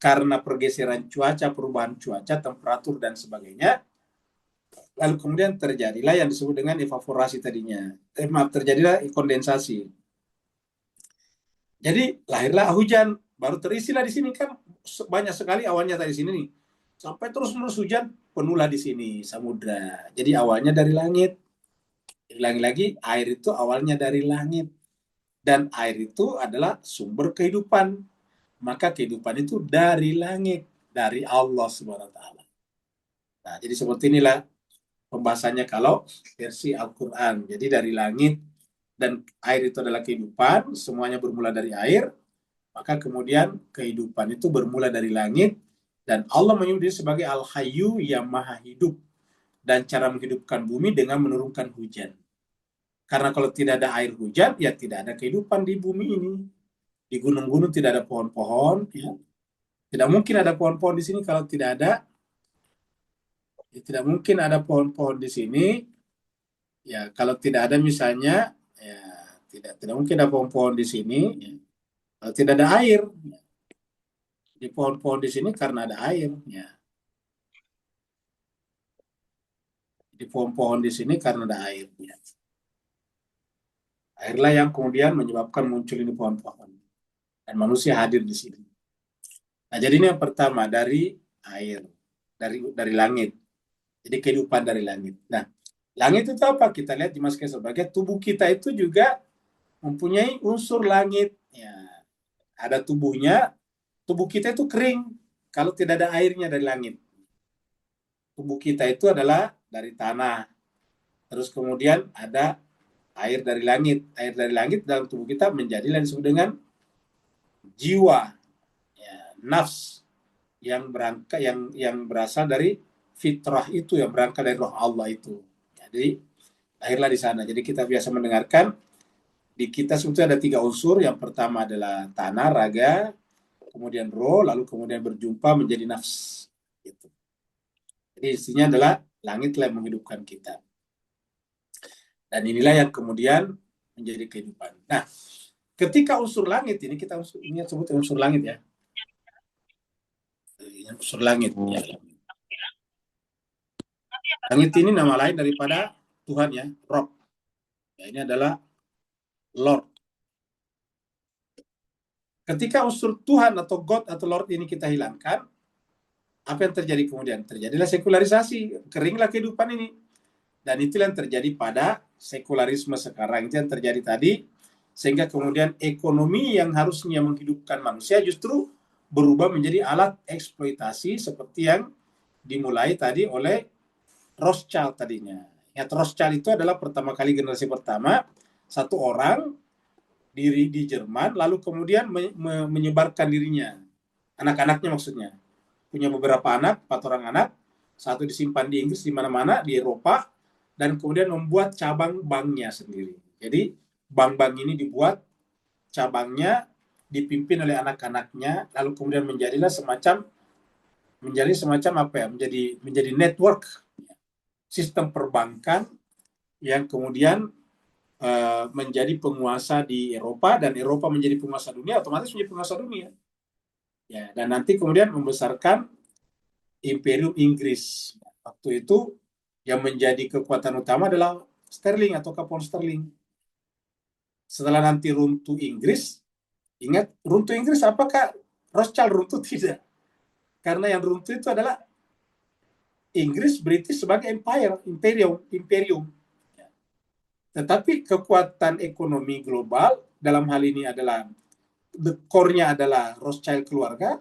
karena pergeseran cuaca, perubahan cuaca, temperatur dan sebagainya. Lalu kemudian terjadilah yang disebut dengan evaporasi tadinya. Terjadilah kondensasi. Jadi lahirlah hujan, baru terisilah di sini kan banyak sekali awannya tadi sini nih. Sampai terus-menerus hujan, penuhlah di sini samudra. Jadi awalnya dari langit. Lagi-lagi air itu awalnya dari langit. Dan air itu adalah sumber kehidupan. Maka kehidupan itu dari langit, dari Allah Subhanahu wa taala. Nah, jadi seperti inilah pembahasannya kalau versi Al-Qur'an. Jadi dari langit dan air itu adalah kehidupan, semuanya bermula dari air, maka kemudian kehidupan itu bermula dari langit dan Allah menyebut diri sebagai Al-Hayyu yang maha hidup dan cara menghidupkan bumi dengan menurunkan hujan. Karena kalau tidak ada air hujan, ya tidak ada kehidupan di bumi ini. Di gunung-gunung tidak ada pohon-pohon, ya. Tidak mungkin ada pohon-pohon di sini kalau tidak ada, ya, tidak mungkin ada pohon-pohon di sini. Ya, kalau tidak ada misalnya, ya tidak mungkin ada pohon-pohon di sini. Ya. Kalau tidak ada air, ya. Di pohon-pohon di sini karena ada air. Ya. Di pohon-pohon di sini karena ada air. Ya. Airlah yang kemudian menyebabkan muncul ini pohon-pohon dan manusia hadir di sini. Nah, jadi ini yang pertama dari air, dari langit. Jadi kehidupan dari langit. Nah, langit itu apa? Kita lihat di Mas sebagai tubuh kita itu juga mempunyai unsur langit. Ya, ada tubuhnya. Tubuh kita itu kering kalau tidak ada airnya dari langit. Tubuh kita itu adalah dari tanah. Terus kemudian ada air dari langit. Air dari langit dalam tubuh kita menjadi yang disebut dengan jiwa, ya, nafs yang berangkat yang berasal dari fitrah itu, yang berangkat dari roh Allah itu. Jadi lahirlah di sana. Jadi kita biasa mendengarkan di kita sebetulnya ada 3 unsur. Yang pertama adalah tanah, raga, kemudian roh, lalu kemudian berjumpa menjadi nafs. Gitu. Jadi isinya adalah langitlah yang menghidupkan kita. Dan inilah yang kemudian menjadi kehidupan. Nah, ketika unsur langit ini kita ini sebut unsur langit ya. Unsur langit. Ya. Langit ini nama lain daripada Tuhan ya, Rob. Ya, ini adalah Lord. Ketika unsur Tuhan atau God atau Lord ini kita hilangkan, apa yang terjadi kemudian? Terjadilah sekularisasi, keringlah kehidupan ini. Dan itulah yang terjadi pada sekularisme sekarang. Itu yang terjadi tadi, sehingga kemudian ekonomi yang harusnya menghidupkan manusia justru berubah menjadi alat eksploitasi seperti yang dimulai tadi oleh Rothschild tadinya. Ya, Rothschild itu adalah pertama kali generasi pertama, satu orang diri di Jerman, lalu kemudian menyebarkan dirinya. Anak-anaknya maksudnya. Punya beberapa anak, 4 orang anak, satu disimpan di Inggris, di mana-mana, di Eropa, dan kemudian membuat cabang banknya sendiri. Jadi bank-bank ini dibuat, cabangnya dipimpin oleh anak-anaknya, lalu kemudian menjadi semacam apa ya? Menjadi network sistem perbankan yang kemudian menjadi penguasa di Eropa, dan Eropa menjadi penguasa dunia, otomatis menjadi penguasa dunia. Ya, dan nanti kemudian membesarkan Imperium Inggris. Waktu itu yang menjadi kekuatan utama adalah sterling atau pound sterling. Setelah nanti runtuh Inggris, ingat runtuh Inggris apakah Rothschild runtuh? Tidak. Karena yang runtuh itu adalah Inggris British sebagai imperium. Tetapi kekuatan ekonomi global dalam hal ini adalah the core-nya adalah Rothschild keluarga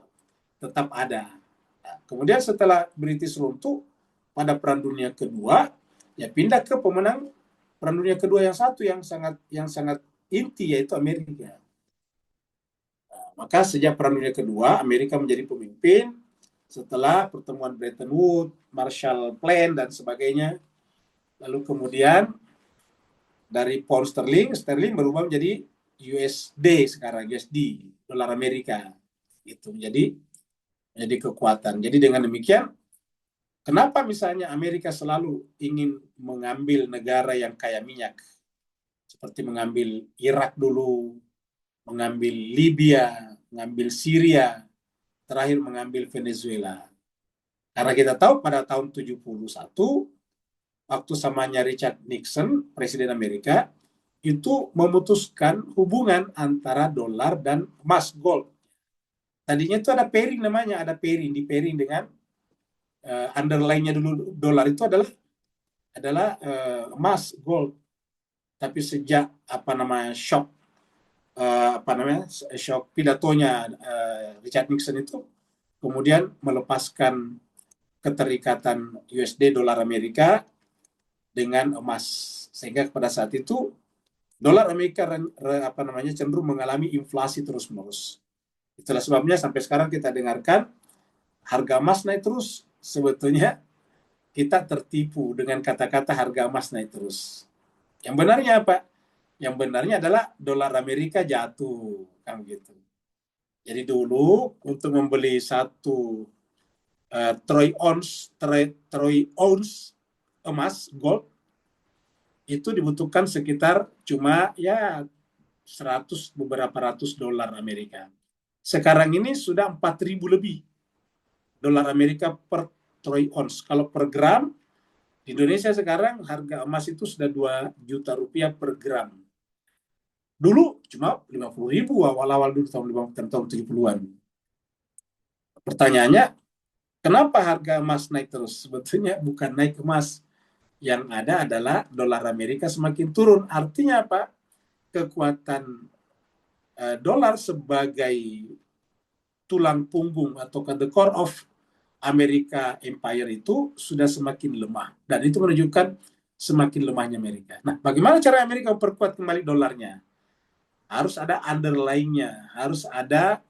tetap ada. Nah, kemudian setelah British runtuh pada Perang Dunia Kedua, ya pindah ke pemenang Perang Dunia Kedua yang sangat inti, yaitu Amerika. Nah, maka sejak Perang Dunia Kedua, Amerika menjadi pemimpin setelah pertemuan Bretton Woods, Marshall Plan dan sebagainya. Lalu kemudian dari pound sterling berubah menjadi USD sekarang, USD, dolar Amerika. Itu menjadi kekuatan. Jadi dengan demikian, kenapa misalnya Amerika selalu ingin mengambil negara yang kaya minyak? Seperti mengambil Irak dulu, mengambil Libya, mengambil Syria. terakhir mengambil Venezuela. Karena kita tahu pada tahun 71, waktu samanya Richard Nixon, Presiden Amerika, itu memutuskan hubungan antara dolar dan emas, gold. Tadinya itu ada pairing namanya, ada pairing, di pairing dengan underline-nya dulu dolar itu adalah emas, gold. Tapi sejak shock pidatonya Richard Nixon itu, kemudian melepaskan keterikatan USD dolar Amerika dengan emas, sehingga pada saat itu dolar Amerika cenderung mengalami inflasi terus-menerus. Itulah sebabnya sampai sekarang kita dengarkan harga emas naik terus. Sebetulnya kita tertipu dengan kata-kata harga emas naik terus. Yang benarnya apa? Yang benarnya adalah dolar Amerika jatuh, kan gitu. Jadi dulu untuk membeli satu troy ounce emas gold itu dibutuhkan sekitar cuma ya beberapa ratus dolar Amerika. Sekarang ini sudah 4.000 lebih dolar Amerika per troy ounce. Kalau per gram, di Indonesia sekarang harga emas itu sudah 2 juta rupiah per gram. Dulu cuma 50.000 awal-awal dulu tahun 70-an. Pertanyaannya, kenapa harga emas naik terus? Sebetulnya bukan naik emas. Yang ada adalah dolar Amerika semakin turun. Artinya apa? Kekuatan dolar sebagai tulang punggung atau the core of Amerika Empire itu sudah semakin lemah. Dan itu menunjukkan semakin lemahnya Amerika. Nah, bagaimana cara Amerika memperkuat kembali dolarnya? Harus ada underlying-nya, harus ada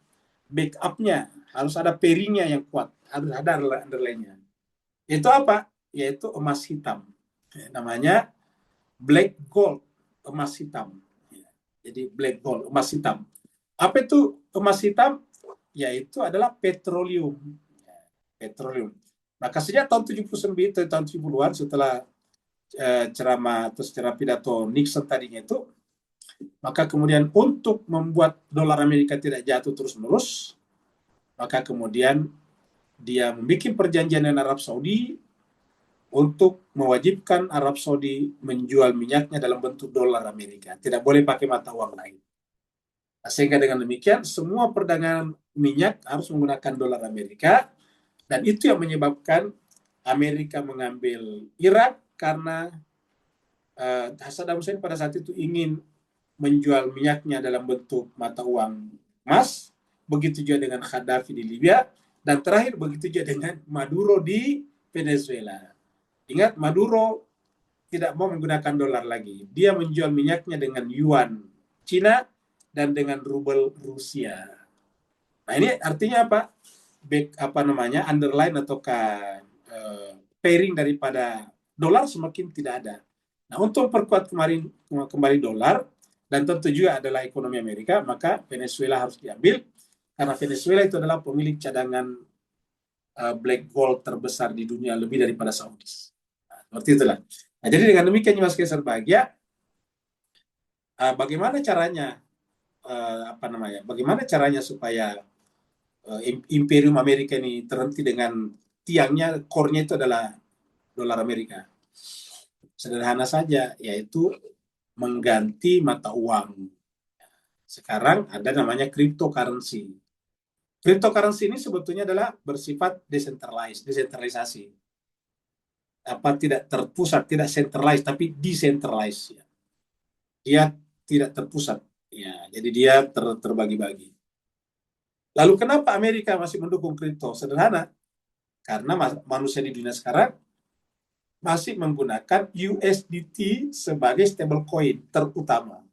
backup-nya, harus ada pairing-nya yang kuat, harus ada underlying-nya. Itu apa? Yaitu emas hitam. Namanya black gold, emas hitam. Jadi black gold, emas hitam. Apa itu emas hitam? Yaitu adalah petroleum. Maka sejak tahun 79, tahun 70-an setelah ceramah atau secara pidato Nixon tadinya itu, maka kemudian untuk membuat dolar Amerika tidak jatuh terus-menerus, maka kemudian dia membuat perjanjian dengan Arab Saudi untuk mewajibkan Arab Saudi menjual minyaknya dalam bentuk dolar Amerika. Tidak boleh pakai mata uang lain. Sehingga dengan demikian semua perdagangan minyak harus menggunakan dolar Amerika, dan itu yang menyebabkan Amerika mengambil Irak karena Saddam Hussein pada saat itu ingin menjual minyaknya dalam bentuk mata uang emas, begitu juga dengan Gaddafi di Libya, dan terakhir begitu juga dengan Maduro di Venezuela. Ingat, Maduro tidak mau menggunakan dolar lagi. Dia menjual minyaknya dengan yuan Cina dan dengan rubel Rusia. Nah, ini artinya apa? Underline ataukah pairing daripada dolar semakin tidak ada. Nah, untuk perkuat kembali dolar, dan tentu juga adalah ekonomi Amerika, maka Venezuela harus diambil, karena Venezuela itu adalah pemilik cadangan black gold terbesar di dunia, lebih daripada Saudi. Nah, seperti itulah. Nah, jadi dengan demikian Mas Kaisar Bahagia, bagaimana caranya supaya Imperium Amerika ini terhenti dengan tiangnya, core-nya itu adalah dolar Amerika. Sederhana saja, yaitu mengganti mata uang. Sekarang ada namanya cryptocurrency. Cryptocurrency ini sebetulnya adalah bersifat desentralisasi. Tidak terpusat, tidak centralized, tapi decentralized. Dia tidak terpusat. Ya, jadi dia terbagi-bagi. Lalu kenapa Amerika masih mendukung kripto? Sederhana. Karena manusia di dunia sekarang masih menggunakan USDT sebagai stablecoin terutama.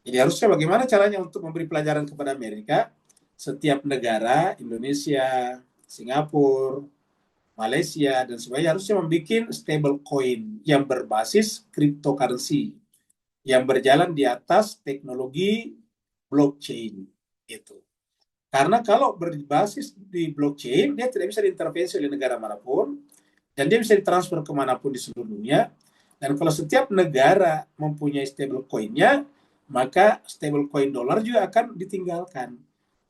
Jadi harusnya bagaimana caranya untuk memberi pelajaran kepada Amerika? Setiap negara, Indonesia, Singapura, Malaysia, dan sebagainya harusnya membuat stablecoin yang berbasis cryptocurrency, yang berjalan di atas teknologi blockchain. Itu. Karena kalau berbasis di blockchain, dia tidak bisa diintervensi oleh negara manapun, dan dia bisa ditransfer kemanapun di seluruh dunia. Dan kalau setiap negara mempunyai stablecoin-nya, maka stablecoin dolar juga akan ditinggalkan.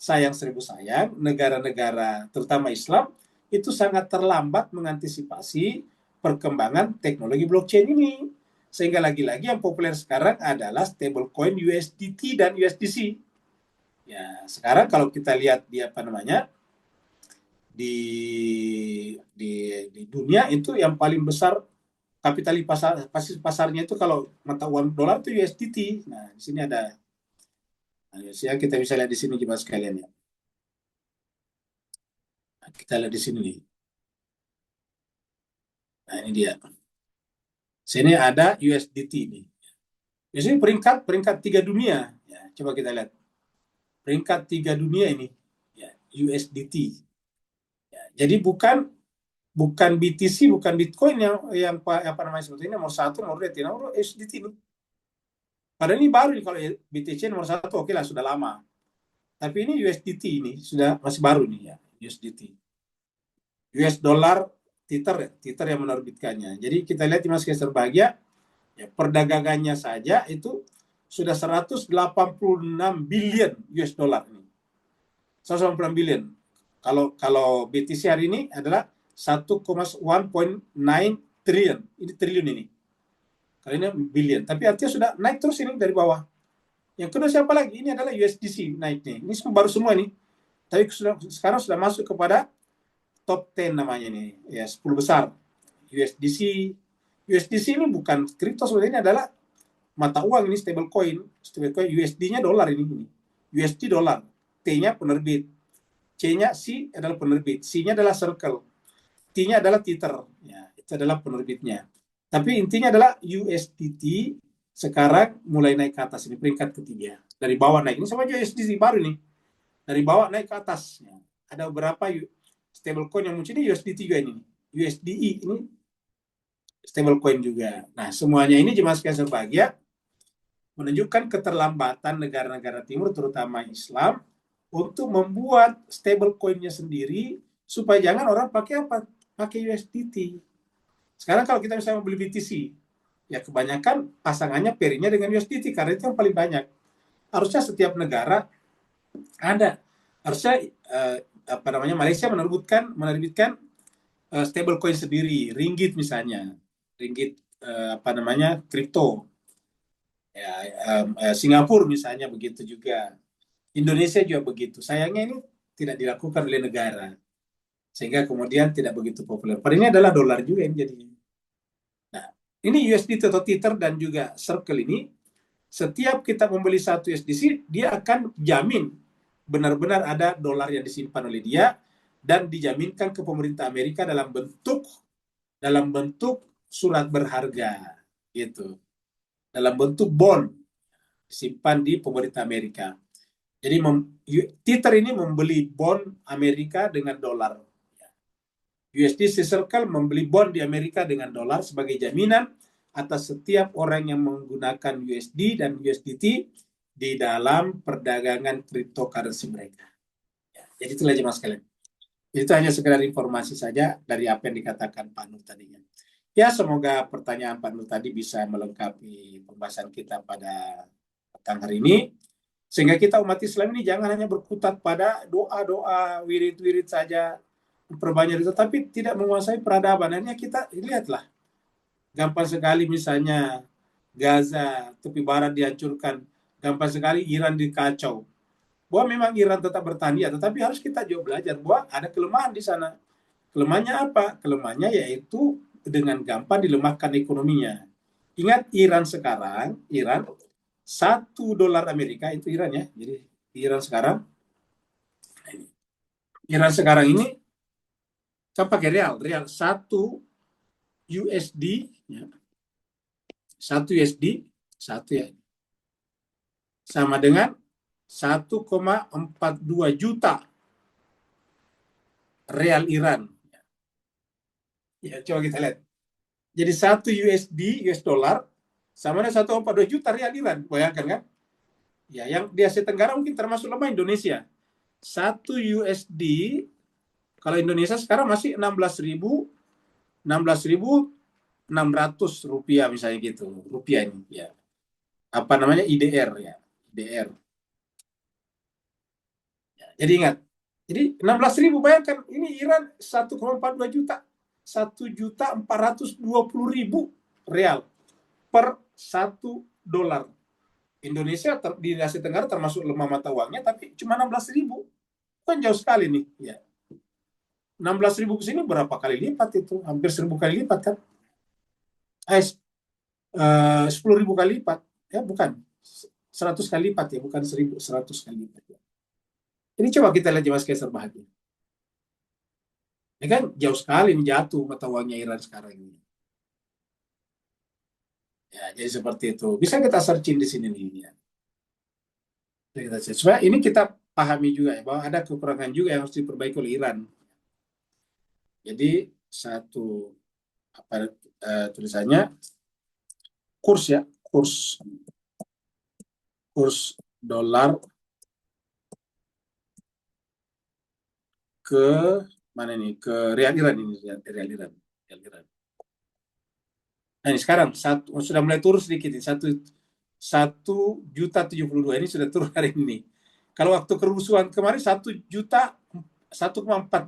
sayang seribu sayang, negara-negara terutama Islam itu sangat terlambat mengantisipasi perkembangan teknologi blockchain ini. Sehingga lagi-lagi yang populer sekarang adalah stablecoin USDT dan USDC. Ya, sekarang kalau kita lihat di apa namanya di di dunia itu yang paling besar pasarnya itu kalau mata uang dolar itu USDT. Nah, di sini ada. Nah, ya, kita bisa lihat di sini juga sekalian ya. Nah, kita lihat di sini nih. Nah, ini dia. Sini ada USDT nih. Di sini peringkat peringkat 3 dunia. Ya, coba kita lihat. Peringkat 3 dunia ini. Ya, USDT. Ya, jadi bukan bukan BTC, bukan Bitcoin yang apa namanya seperti ini nomor satu, nomor dua, nomor USDT ini. Padahal ini baru nih, kalau BTC nomor satu oke lah sudah lama. Tapi ini USDT ini sudah masih baru nih ya, USDT. US dollar Tether yang menerbitkannya. Jadi kita lihat di Mas Kester Bahagia, ya, perdagangannya saja itu sudah 186 billion US dollar ini. 186 billion. Kalau BTC hari ini adalah 1,1.9 triliun. Ini triliun ini. Kali ini billion. Tapi artinya sudah naik terus ini dari bawah. Yang kedua siapa lagi? Ini adalah USDC naik nih. Ini baru semua nih. Tapi sekarang sudah masuk kepada top 10 namanya nih. Ya, 10 besar. USDC. USDC ini bukan kripto, sebenarnya adalah mata uang ini, stablecoin. Stablecoin USD-nya dolar ini. USD dolar. T-nya penerbit. C-nya C adalah penerbit. C-nya adalah circle. T-nya adalah Tether. Ya, itu adalah penerbitnya. Tapi intinya adalah USDT sekarang mulai naik ke atas ini, peringkat ketiga. Dari bawah naik. Ini sama aja USDT baru nih. Dari bawah naik ke atas. Ya. Ada beberapa stablecoin yang muncul ini USDT juga ini. USDI ini stablecoin juga. Nah, semuanya ini jemaah sekalian berbahagia menunjukkan keterlambatan negara-negara timur terutama Islam untuk membuat stablecoin-nya sendiri supaya jangan orang pakai apa? Pakai USDT. Sekarang kalau kita misalnya beli BTC, ya kebanyakan pasangannya pairnya dengan USDT karena itu yang paling banyak. Harusnya setiap negara ada. Harusnya apa namanya Malaysia menerbitkan stablecoin sendiri, ringgit misalnya, ringgit apa namanya kripto. Ya, Singapura misalnya begitu juga. Indonesia juga begitu. Sayangnya ini tidak dilakukan oleh negara. Sehingga kemudian tidak begitu populer. Padahal ini adalah dolar juga yang jadinya. Nah, ini USDT atau Tether dan juga Circle ini, setiap kita membeli satu USDC, dia akan jamin benar-benar ada dolar yang disimpan oleh dia dan dijaminkan ke pemerintah Amerika dalam bentuk surat berharga gitu. Dalam bentuk bond disimpan di pemerintah Amerika. Jadi Tether ini membeli bond Amerika dengan dolar. USDC Circle membeli bond di Amerika dengan dolar sebagai jaminan atas setiap orang yang menggunakan USD dan USDT di dalam perdagangan cryptocurrency mereka. Ya, jadi itulah jemaah sekalian. Itu hanya sekedar informasi saja dari apa yang dikatakan Pak Nur tadinya. Ya, semoga pertanyaan Pak Nur tadi bisa melengkapi pembahasan kita pada petang hari ini. Sehingga kita umat Islam ini jangan hanya berkutat pada doa-doa, wirid-wirid saja, perbanyak itu, tapi tidak menguasai peradaban. Hanya kita lihatlah, gampang sekali misalnya Gaza, tepi barat dihancurkan, gampang sekali Iran dikacau. Bahwa memang Iran tetap bertahan, ya, tetapi harus kita juga belajar bahwa ada kelemahan di sana. Kelemahannya apa? Kelemahannya yaitu dengan gampang dilemahkan ekonominya. Ingat Iran sekarang, $1 Amerika itu Iran ya. Jadi Iran sekarang ini kan pakai real 1 USD ya. 1 USD ya sama dengan 1,42 juta real Iran. Ya, coba kita lihat. Jadi 1 USD US dollar sama dengan 1,42 juta real Iran. Bayangkan kan? Ya, yang di Asia Tenggara mungkin termasuk lemah Indonesia. 1 USD kalau Indonesia sekarang masih 16.600 rupiah misalnya gitu. Rupiah ini ya. Apa namanya IDR ya. IDR. Ya, Jadi ingat, jadi 16.000, bayangkan ini Iran 1,42 juta, 1.420.000 real per $1. Indonesia di Asia Tenggara termasuk lemah mata uangnya, tapi cuma 16.000, kan jauh sekali nih. Ya. 16.000 ke sini berapa kali lipat itu? Hampir 1.000 kali lipat kan? 10.000 kali lipat, ya bukan? 100 kali lipat ya, bukan 1.000, 100 kali lipat. Ya. Ini coba kita lihat Mas Kaisar Bahagia. Ini kan jauh sekali nih jatuh mata uangnya Iran sekarang ini. Ya, jadi seperti itu. Bisa kita searching di sini nih. Ya. Supaya ini kita pahami juga ya, bahwa ada kekurangan juga yang harus diperbaiki oleh Iran. Jadi satu apa tulisannya kurs ya, kurs dolar ke mana nih, ke Rial Iran ini, Rial Iran, Rial Iran. Nah ini sekarang sudah mulai turun sedikit ini, 1.072.000 ini sudah turun hari ini. Kalau waktu kerusuhan kemarin 1,4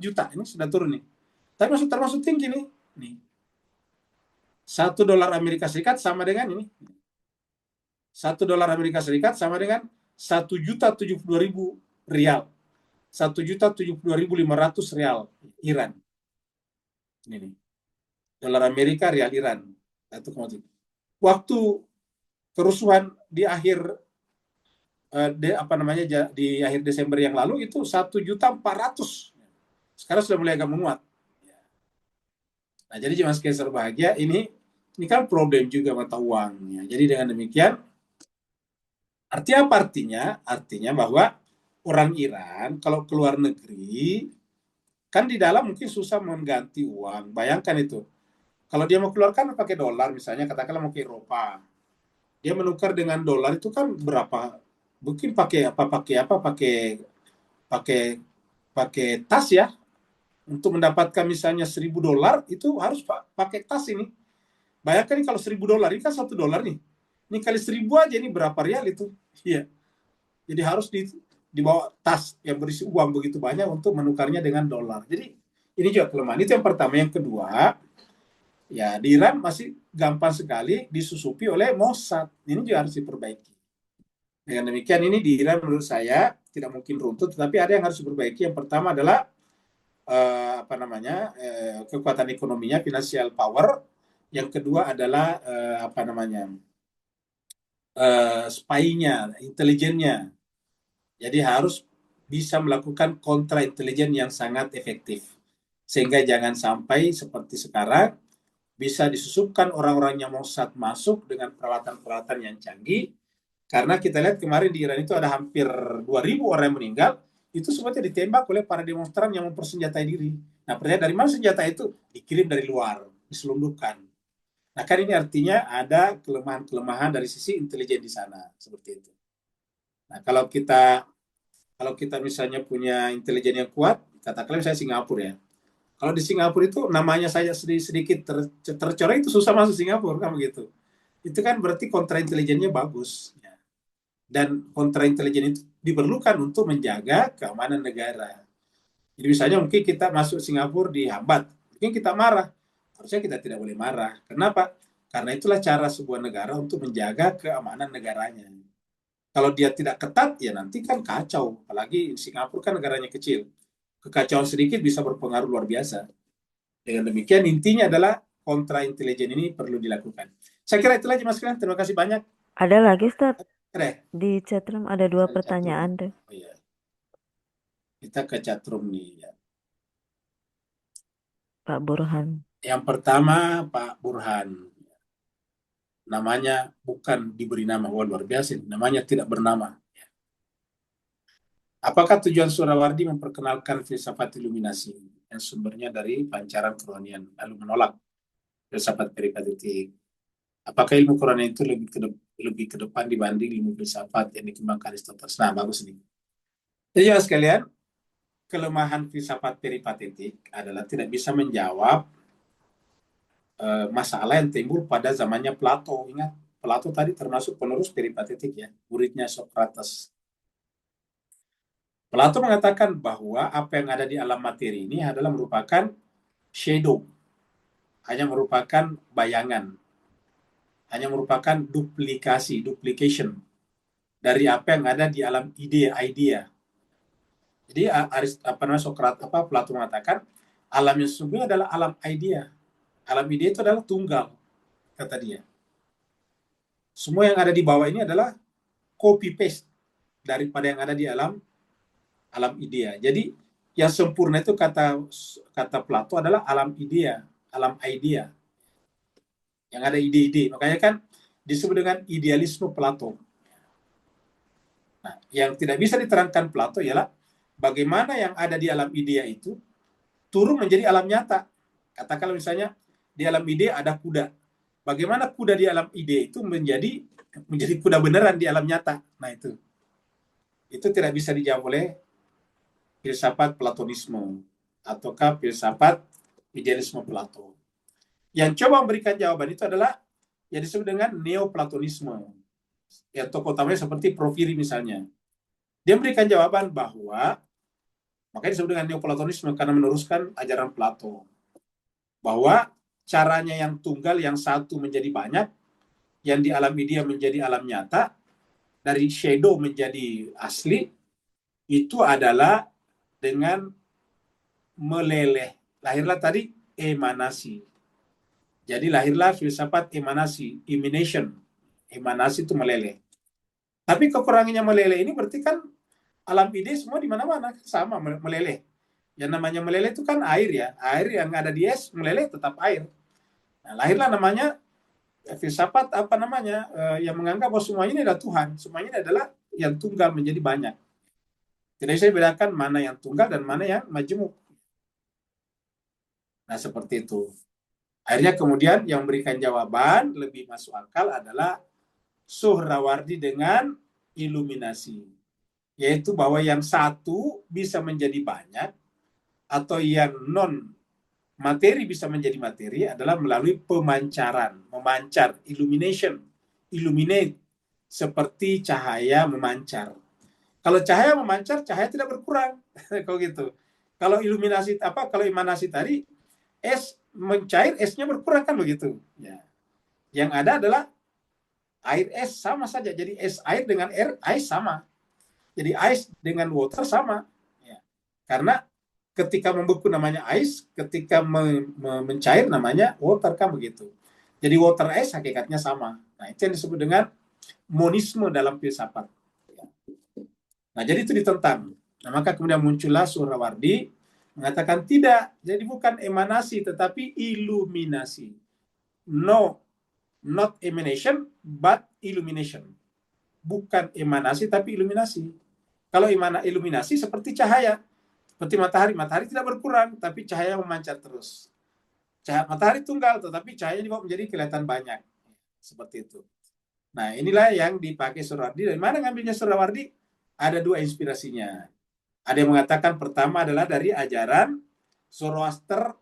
juta ini sudah turun nih. Tapi masih termasuk tinggi nih. Nih. $1 Amerika Serikat sama dengan ini. $1 Amerika Serikat sama dengan 1.072.000 rial. 1.072.500 rial Iran. Ini nih. Dolar Amerika, rial Iran. Waktu kerusuhan di akhir di akhir Desember yang lalu itu 1.400.000. Sekarang sudah mulai agak menguat. Nah, jadi Mas Kaisar Bahagia ini kan problem juga mata uang. Ya. Jadi dengan demikian, artinya apa artinya? Artinya bahwa orang Iran kalau keluar negeri, kan di dalam mungkin susah mengganti uang. Bayangkan itu. Kalau dia mau keluarkan pakai dolar, misalnya katakanlah mau ke Eropa, dia menukar dengan dolar itu kan berapa? Mungkin pakai pakai tas ya. Untuk mendapatkan misalnya $1.000 itu harus pakai tas ini. Bayangkan nih kalau $1.000 ini kan $1 nih. Ini kali 1.000 aja ini berapa rial itu? Iya. Jadi harus dibawa tas yang berisi uang begitu banyak untuk menukarnya dengan dolar. Jadi ini juga kelemahan. Itu yang pertama. Yang kedua, ya di Iran masih gampang sekali disusupi oleh Mossad. Ini juga harus diperbaiki. Dengan demikian ini di Iran menurut saya tidak mungkin runtuh, tetapi ada yang harus diperbaiki. Yang pertama adalah kekuatan ekonominya, financial power. Yang kedua adalah spy-nya, intelijennya. Jadi harus bisa melakukan kontra intelijen yang sangat efektif. Sehingga jangan sampai seperti sekarang bisa disusupkan orang-orang yang Mossad masuk dengan peralatan-peralatan yang canggih. Karena kita lihat kemarin di Iran itu ada hampir 2.000 orang yang meninggal, itu semuanya ditembak oleh para demonstran yang mempersenjatai diri. Nah, pertanyaan dari mana senjata itu? Dikirim dari luar, diselundupkan. Nah, kan ini artinya ada kelemahan-kelemahan dari sisi intelijen di sana, seperti itu. Nah, kalau kita misalnya punya intelijen yang kuat, katakanlah misalnya Singapura ya. Kalau di Singapura itu namanya saja sedikit tercoreng itu susah masuk Singapura kan begitu. Itu kan berarti kontra intelijennya bagus. Ya. Dan kontra intelijen itu diperlukan untuk menjaga keamanan negara. Jadi misalnya mungkin kita masuk Singapura dihambat, mungkin kita marah. Harusnya kita tidak boleh marah. Kenapa? Karena itulah cara sebuah negara untuk menjaga keamanan negaranya. Kalau dia tidak ketat, ya nanti kan kacau. Apalagi Singapura kan negaranya kecil. Kekacauan sedikit bisa berpengaruh luar biasa. Dengan demikian, intinya adalah kontra intelijen ini perlu dilakukan. Saya kira itu aja Mas Kren. Terima kasih banyak. Ada lagi, Ustaz. Keren. Di chatroom ada 2 pertanyaan tuh. Oh, iya. Kita ke chatroom nih. Ya. Pak Burhan. Yang pertama, Pak Burhan. Namanya bukan diberi nama. Wah, luar biasa. Namanya tidak bernama. Apakah tujuan Surawardi memperkenalkan filsafat iluminasi yang sumbernya dari pancaran kerohanian, lalu menolak filsafat peripatetik? Apakah ilmu kerohanian itu lebih ke depan dibanding ilmu filsafat yang dikembangkan Aristoteles? Nah, bagus nih. Jadi ya sekalian, kelemahan filsafat peripatetik adalah tidak bisa menjawab masalah yang timbul pada zamannya Plato. Ingat, Plato tadi termasuk penerus peripatetik ya, muridnya Socrates. Plato mengatakan bahwa apa yang ada di alam materi ini adalah merupakan shadow, hanya merupakan bayangan, hanya merupakan duplication dari apa yang ada di alam idea. Jadi Plato mengatakan alam yang sesungguhnya adalah alam idea. Alam idea itu adalah tunggal, kata dia. Semua yang ada di bawah ini adalah copy paste daripada yang ada di alam idea. Jadi yang sempurna itu kata Plato adalah alam idea. Yang ada ide-ide. Makanya kan disebut dengan idealisme Plato. Nah, yang tidak bisa diterangkan Plato ialah bagaimana yang ada di alam idea itu turun menjadi alam nyata. Katakanlah misalnya di alam ide ada kuda. Bagaimana kuda di alam ide itu menjadi kuda beneran di alam nyata. Nah, itu tidak bisa dijawab oleh filsafat Platonisme ataukah filsafat idealisme Plato. Yang coba memberikan jawaban itu adalah yang disebut dengan Neoplatonisme. Ya, tokoh utamanya seperti Porfiri misalnya. Dia memberikan jawaban bahwa, makanya disebut dengan Neoplatonisme karena meneruskan ajaran Plato. Bahwa caranya yang tunggal, yang satu menjadi banyak, yang di alam idea menjadi alam nyata, dari shadow menjadi asli, itu adalah dengan meleleh. Lahirlah tadi emanasi. Jadi lahirlah filsafat emanasi, emanation. Emanasi itu meleleh. Tapi kekurangannya meleleh ini berarti kan alam ide semua di mana-mana sama meleleh. Yang namanya meleleh itu kan air ya. Air yang ada di es meleleh tetap air. Nah, lahirlah namanya filsafat yang menganggap bahwa semuanya ini adalah Tuhan. Semuanya ini adalah yang tunggal menjadi banyak. Tidak bisa dibedakan mana yang tunggal dan mana yang majemuk. Nah, seperti itu. Akhirnya kemudian yang memberikan jawaban lebih masuk akal adalah Suhrawardi dengan iluminasi. Yaitu bahwa yang satu bisa menjadi banyak atau yang non materi bisa menjadi materi adalah melalui pemancaran, memancar, illuminate, seperti cahaya memancar. Kalau cahaya memancar, cahaya tidak berkurang. Kalau gitu. Kalau emanasi tadi, es mencair, esnya berkurang kan begitu. Ya. Yang ada adalah air es sama saja. Jadi es air dengan air ice sama. Jadi ice dengan water sama. Ya. Karena ketika membeku namanya ice, ketika mencair namanya water kan begitu. Jadi water ice hakikatnya sama. Nah, itu yang disebut dengan monisme dalam filsafat. Nah, jadi itu ditentang. Nah, maka kemudian muncullah Suhrawardi mengatakan tidak. Jadi bukan emanasi tetapi iluminasi. No, not emanation but illumination. Bukan emanasi tapi iluminasi. Kalau iluminasi seperti cahaya. Seperti matahari tidak berkurang, tapi cahaya memancar terus. Matahari tunggal, tetapi cahaya juga menjadi kelihatan banyak. Seperti itu. Nah, inilah yang dipakai Suhrawardi. Dari mana ngambilnya Suhrawardi? Ada dua inspirasinya. Ada yang mengatakan pertama adalah dari ajaran Zoroaster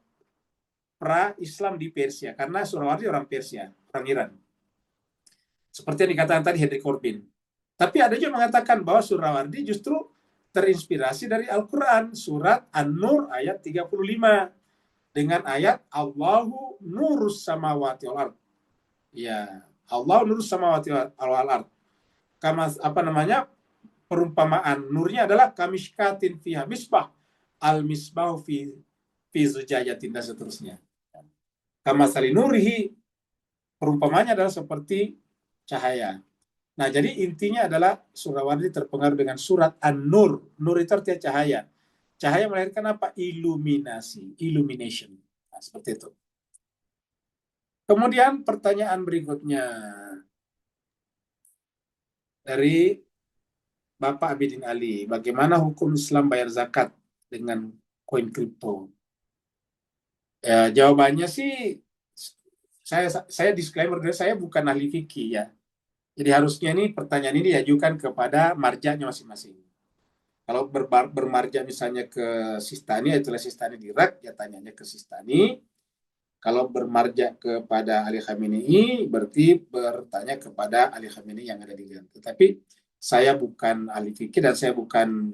pra-Islam di Persia. Karena Suhrawardi orang Persia, orang Iran. Seperti yang dikatakan tadi Henry Corbin. Tapi ada juga mengatakan bahwa Suhrawardi justru terinspirasi dari Al-Quran, surat An-Nur ayat 35 dengan ayat Allahu nurus samawati wal ard. Ya, Allah nurus samawati wal ard. Perumpamaan nurnya adalah kamishkatin fiha misbah, al-misbahu fi zujajatin dan seterusnya. Kamasali nurihi, perumpamanya adalah seperti cahaya. Nah, jadi intinya adalah Suhrawardi terpengaruh dengan surat An-Nur. Nur itu artinya cahaya. Cahaya melahirkan apa? Iluminasi, illumination. Nah, seperti itu. Kemudian pertanyaan berikutnya dari Bapak Abidin Ali. Bagaimana hukum Islam bayar zakat dengan koin kripto? Ya, jawabannya sih, saya disclaimer, saya bukan ahli fikih ya. Jadi harusnya ini pertanyaan ini diajukan kepada marjanya masing-masing. Kalau bermarja misalnya ke Sistani, itulah Sistani di Irak, ya tanyanya ke Sistani. Kalau bermarja kepada Ali Khamenei, berarti bertanya kepada Ali Khamenei yang ada di Iran. Tetapi saya bukan ahli fikih dan saya bukan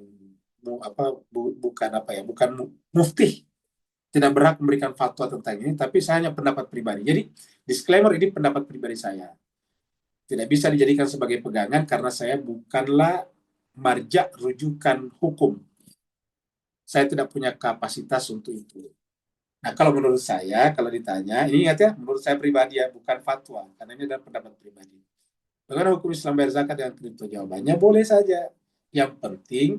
bukan mufti, tidak berhak memberikan fatwa tentang ini, tapi saya hanya pendapat pribadi. Jadi disclaimer, ini pendapat pribadi saya. Tidak bisa dijadikan sebagai pegangan karena saya bukanlah marja rujukan hukum. Saya tidak punya kapasitas untuk itu. Nah, kalau menurut saya, kalau ditanya, ini ingat ya, menurut saya pribadi ya, bukan fatwa, karena ini adalah pendapat pribadi. Bagaimana hukum Islam bayar zakat dengan kripto? Jawabannya boleh saja. Yang penting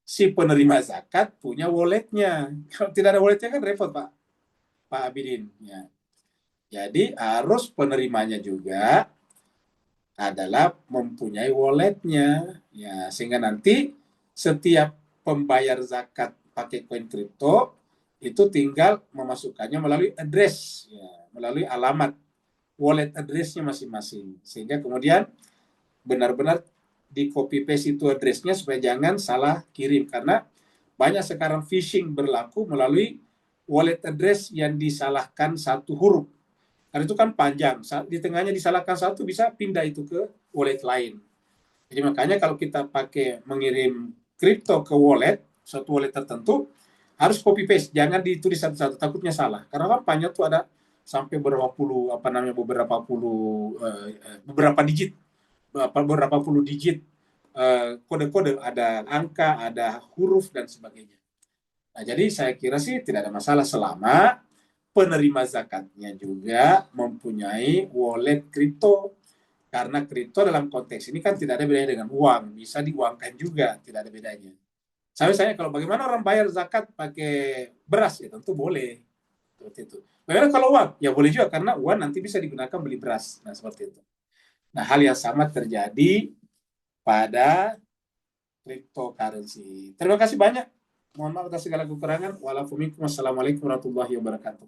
si penerima zakat punya walletnya. Kalau tidak ada walletnya kan repot, Pak Abidin. Ya. Jadi harus penerimanya juga adalah mempunyai walletnya. Ya, sehingga nanti setiap pembayar zakat pakai koin kripto itu tinggal memasukkannya melalui address, ya, melalui alamat wallet addressnya masing-masing. Sehingga kemudian benar-benar di copy paste itu addressnya supaya jangan salah kirim, karena banyak sekarang phishing berlaku melalui wallet address yang disalahkan satu huruf, karena itu kan panjang, di tengahnya disalahkan satu bisa pindah itu ke wallet lain. Jadi makanya kalau kita pakai mengirim kripto ke wallet, suatu wallet tertentu, harus copy paste, jangan ditulis satu-satu, takutnya salah, karena kan panjang tuh ada sampai beberapa digit, beberapa puluh digit kode-kode, ada angka, ada huruf dan sebagainya. Nah, jadi saya kira sih tidak ada masalah selama penerima zakatnya juga mempunyai wallet kripto, karena kripto dalam konteks ini kan tidak ada bedanya dengan uang, bisa diuangkan juga, tidak ada bedanya. Saya kalau bagaimana orang bayar zakat pakai beras, ya tentu boleh seperti itu. Bagaimana kalau uang? Ya boleh juga, karena uang nanti bisa digunakan beli beras. Nah, seperti itu. Nah, hal yang sama terjadi pada cryptocurrency. Terima kasih banyak. Mohon maaf atas segala kekurangan. Wassalamualaikum warahmatullahi wabarakatuh.